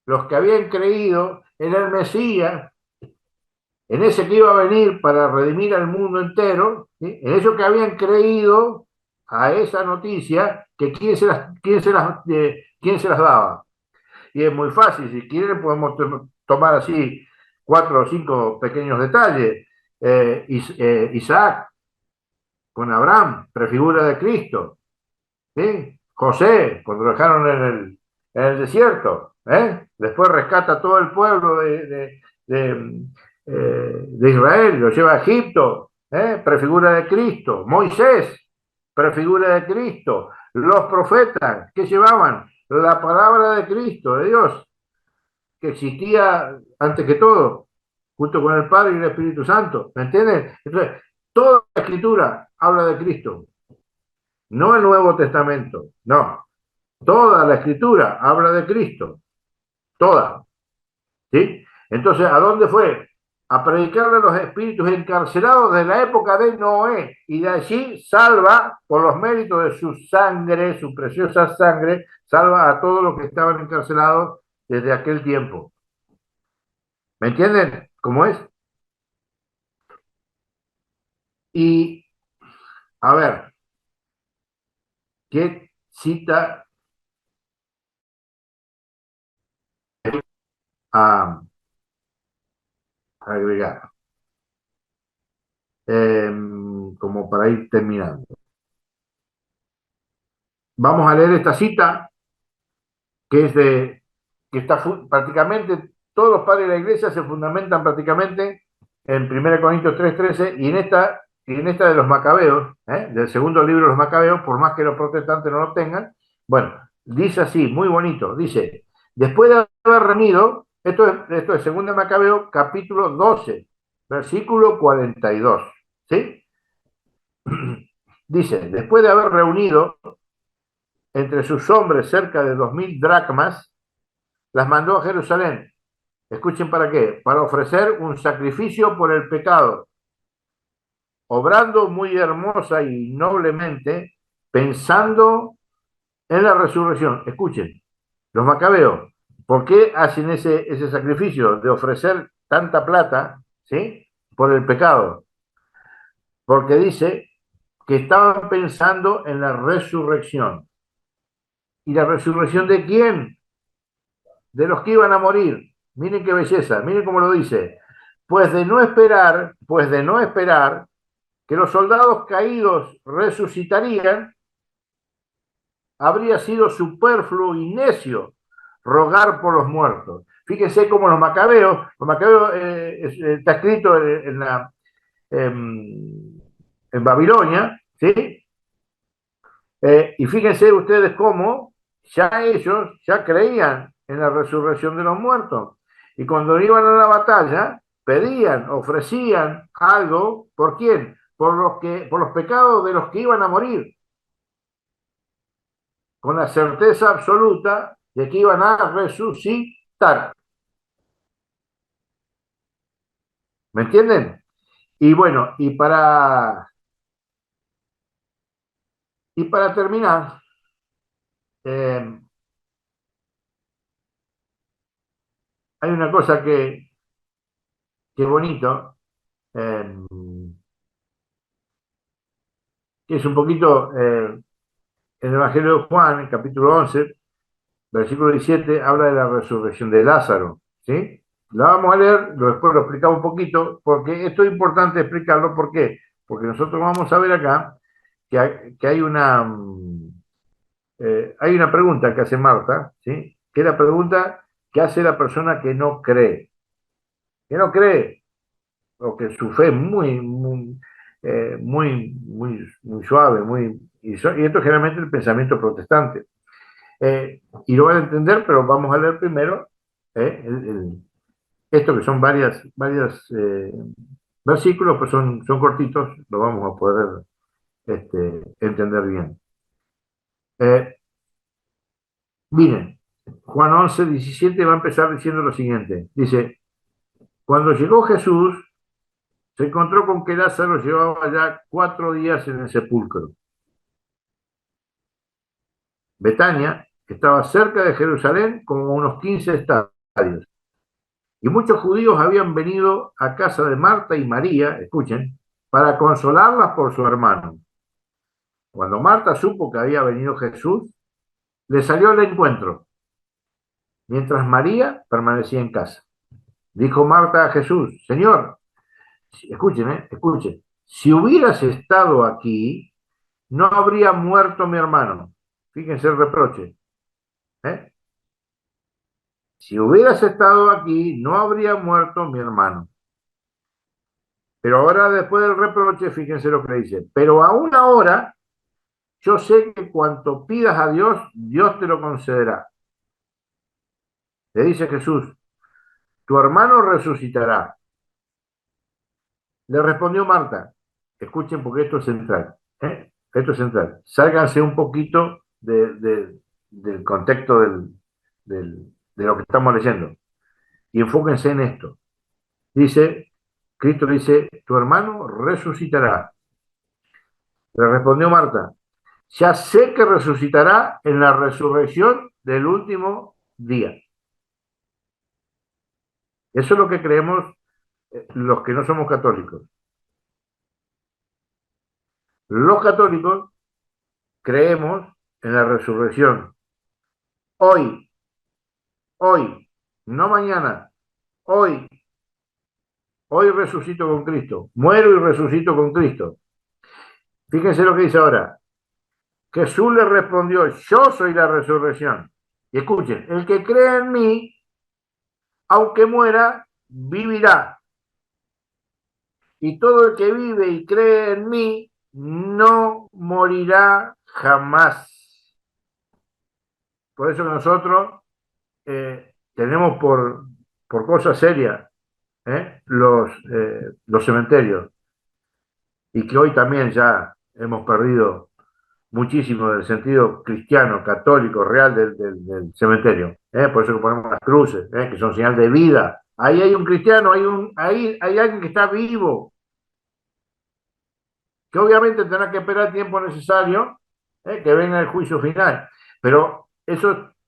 en el Mesías, en ese que iba a venir para redimir al mundo entero, ¿sí? En eso que habían creído a esa noticia, que quién se las daba. Y es muy fácil, si quieren podemos tomar así 4 o 5 pequeños detalles. Isaac con Abraham, prefigura de Cristo. ¿Sí? José, cuando lo dejaron en el desierto, después rescata todo el pueblo de Israel, lo lleva a Egipto, prefigura de Cristo. Moisés, prefigura de Cristo. Los profetas, ¿qué llevaban? La palabra de Cristo, de Dios, que existía antes que todo, junto con el Padre y el Espíritu Santo. ¿Me entienden? Entonces, toda la escritura habla de Cristo, no el Nuevo Testamento, no. Toda la escritura habla de Cristo, toda. ¿Sí? Entonces, ¿a dónde fue? A predicarle a los espíritus encarcelados de la época de Noé, y de allí salva, por los méritos de su sangre, su preciosa sangre, salva a todos los que estaban encarcelados desde aquel tiempo. ¿Me entienden cómo es? Y, a ver, ¿qué cita a agregar? Como para ir terminando. Vamos a leer esta cita que es que está prácticamente, todos los padres de la iglesia se fundamentan prácticamente en 1 Corintios 3:13 y en esta de los Macabeos, del segundo libro de los Macabeos, por más que los protestantes no lo tengan. Bueno, dice así, muy bonito, dice, después de haber reunido, esto es 2 Macabeo, capítulo 12, versículo 42, ¿sí? Dice, después de haber reunido entre sus hombres cerca de 2000 dracmas, las mandó a Jerusalén. Escuchen para qué. Para ofrecer un sacrificio por el pecado, obrando muy hermosa y noblemente, pensando en la resurrección. Escuchen, los macabeos, ¿por qué hacen ese sacrificio de ofrecer tanta plata, ¿sí? Por el pecado? Porque dice que estaban pensando en la resurrección. ¿Y la resurrección de quién? De los que iban a morir. Miren qué belleza, miren cómo lo dice. Pues de no esperar que los soldados caídos resucitarían, habría sido superfluo y necio rogar por los muertos. Fíjense cómo los macabeos está escrito en Babilonia, ¿sí? Y fíjense ustedes cómo ya ellos ya creían en la resurrección de los muertos. Y cuando iban a la batalla, pedían, ofrecían algo, ¿por quién? Por los pecados de los que iban a morir, con la certeza absoluta de que iban a resucitar. ¿Me entienden? Y bueno, y para terminar, hay una cosa que bonito, que es un poquito en el Evangelio de Juan, en capítulo 11, versículo 17, habla de la resurrección de Lázaro, ¿sí? La vamos a leer, después lo explicamos un poquito, porque esto es importante explicarlo. ¿Por qué? Porque nosotros vamos a ver acá que hay una pregunta que hace Marta, ¿sí? Que es la pregunta que hace la persona que no cree, o que su fe es muy suave, y esto es generalmente el pensamiento protestante. Y lo van a entender, pero vamos a leer primero esto, que son varias versículos, pues son cortitos, lo vamos a poder entender bien. Miren, Juan 11:17 va a empezar diciendo lo siguiente. Dice, cuando llegó Jesús, se encontró con que Lázaro llevaba ya 4 días en el sepulcro. Betania estaba cerca de Jerusalén, como unos 15 estadios. Y muchos judíos habían venido a casa de Marta y María, escuchen, para consolarlas por su hermano. Cuando Marta supo que había venido Jesús, le salió al encuentro, mientras María permanecía en casa. Dijo Marta a Jesús, Señor, escuchen, si hubieras estado aquí, no habría muerto mi hermano. Fíjense el reproche. ¿eh? Si hubieras estado aquí, no habría muerto mi hermano. Pero ahora, después del reproche, fíjense lo que le dice. Pero aún ahora, yo sé que cuanto pidas a Dios, Dios te lo concederá. Le dice Jesús, tu hermano resucitará. Le respondió Marta, escuchen porque esto es central. Esto es central. Sálganse un poquito del contexto de lo que estamos leyendo y enfóquense en esto. Cristo dice, tu hermano resucitará. Le respondió Marta, ya sé que resucitará en la resurrección del último día. Eso es lo que creemos los que no somos católicos. Los católicos creemos en la resurrección. Hoy, no mañana, hoy resucito con Cristo, muero y resucito con Cristo. Fíjense lo que dice ahora. Jesús le respondió, yo soy la resurrección. Y escuchen, el que cree en mí, aunque muera, vivirá. Y todo el que vive y cree en mí, no morirá jamás. Por eso que nosotros tenemos por cosas serias los cementerios. Y que hoy también ya hemos perdido muchísimo del sentido cristiano, católico, real del cementerio. Por eso que ponemos las cruces, que son señal de vida. Ahí hay un cristiano, hay alguien que está vivo, que obviamente tendrá que esperar el tiempo necesario que venga el juicio final. Pero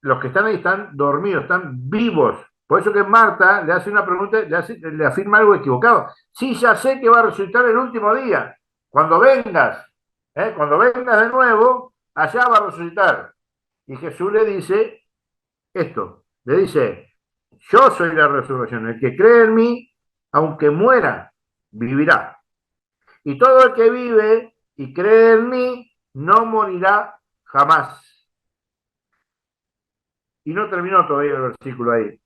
los que están ahí están dormidos, están vivos. Por eso que Marta le hace una pregunta, le afirma algo equivocado. Sí, ya sé que va a resucitar el último día. Cuando vengas de nuevo, allá va a resucitar. Y Jesús le dice esto, le dice, yo soy la resurrección, el que cree en mí, aunque muera, vivirá. Y todo el que vive y cree en mí, no morirá jamás. Y no terminó todavía el versículo ahí,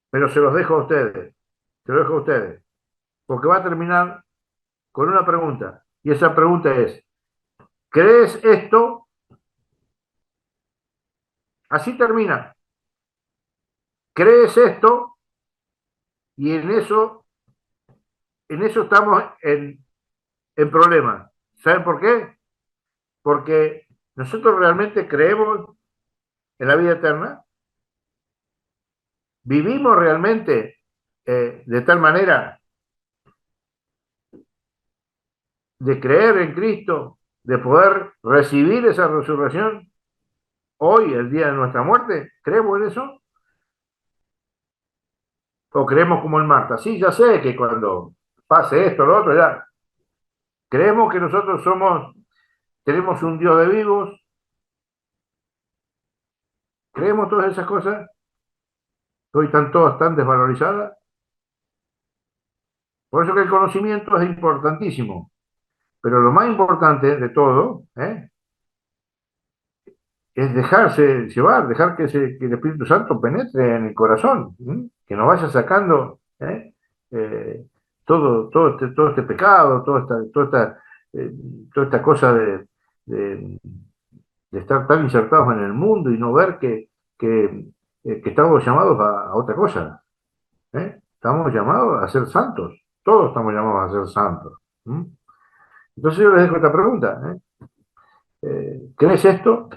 pero se los dejo a ustedes, porque va a terminar con una pregunta, y esa pregunta es, ¿crees esto? Así termina. ¿Crees esto? Y en eso estamos en problemas. ¿Saben por qué? Porque nosotros realmente creemos en la vida eterna. ¿Vivimos realmente de tal manera de creer en Cristo, de poder recibir esa resurrección hoy, el día de nuestra muerte? ¿Creemos en eso? O creemos como en Marta. Sí, ya sé que cuando pase esto, lo otro, ya. Creemos que nosotros tenemos un Dios de vivos. Creemos todas esas cosas. Hoy están todas tan desvalorizadas. Por eso que el conocimiento es importantísimo. Pero lo más importante de todo, es dejarse llevar, dejar que el Espíritu Santo penetre en el corazón, que nos vaya sacando todo este pecado, eh, toda esta cosa de- de estar tan insertados en el mundo y no ver que estamos llamados a otra cosa. Estamos llamados a ser santos, todos estamos llamados a ser santos. ¿Mm? Entonces yo les dejo esta pregunta. ¿Crees esto?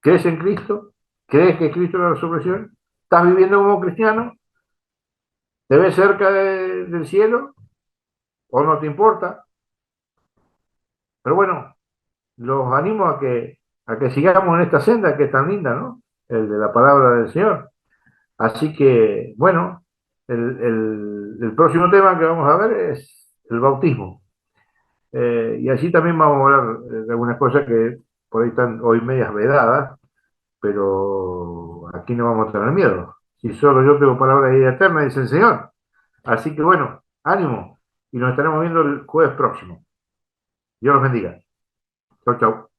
¿Crees en Cristo? ¿Crees que Cristo es la resurrección? ¿Estás viviendo como cristiano? ¿Te ves cerca del cielo? ¿O no te importa? Pero bueno, los animo a que sigamos en esta senda que es tan linda, ¿no? El de la palabra del Señor. Así que, bueno, el próximo tema que vamos a ver es el bautismo. Y así también vamos a hablar de algunas cosas que por ahí están hoy medias vedadas, pero aquí no vamos a tener miedo. Si solo yo tengo palabra de vida eterna, dice el Señor. Así que bueno, ánimo. Y nos estaremos viendo el jueves próximo. Dios los bendiga. Chau, chau.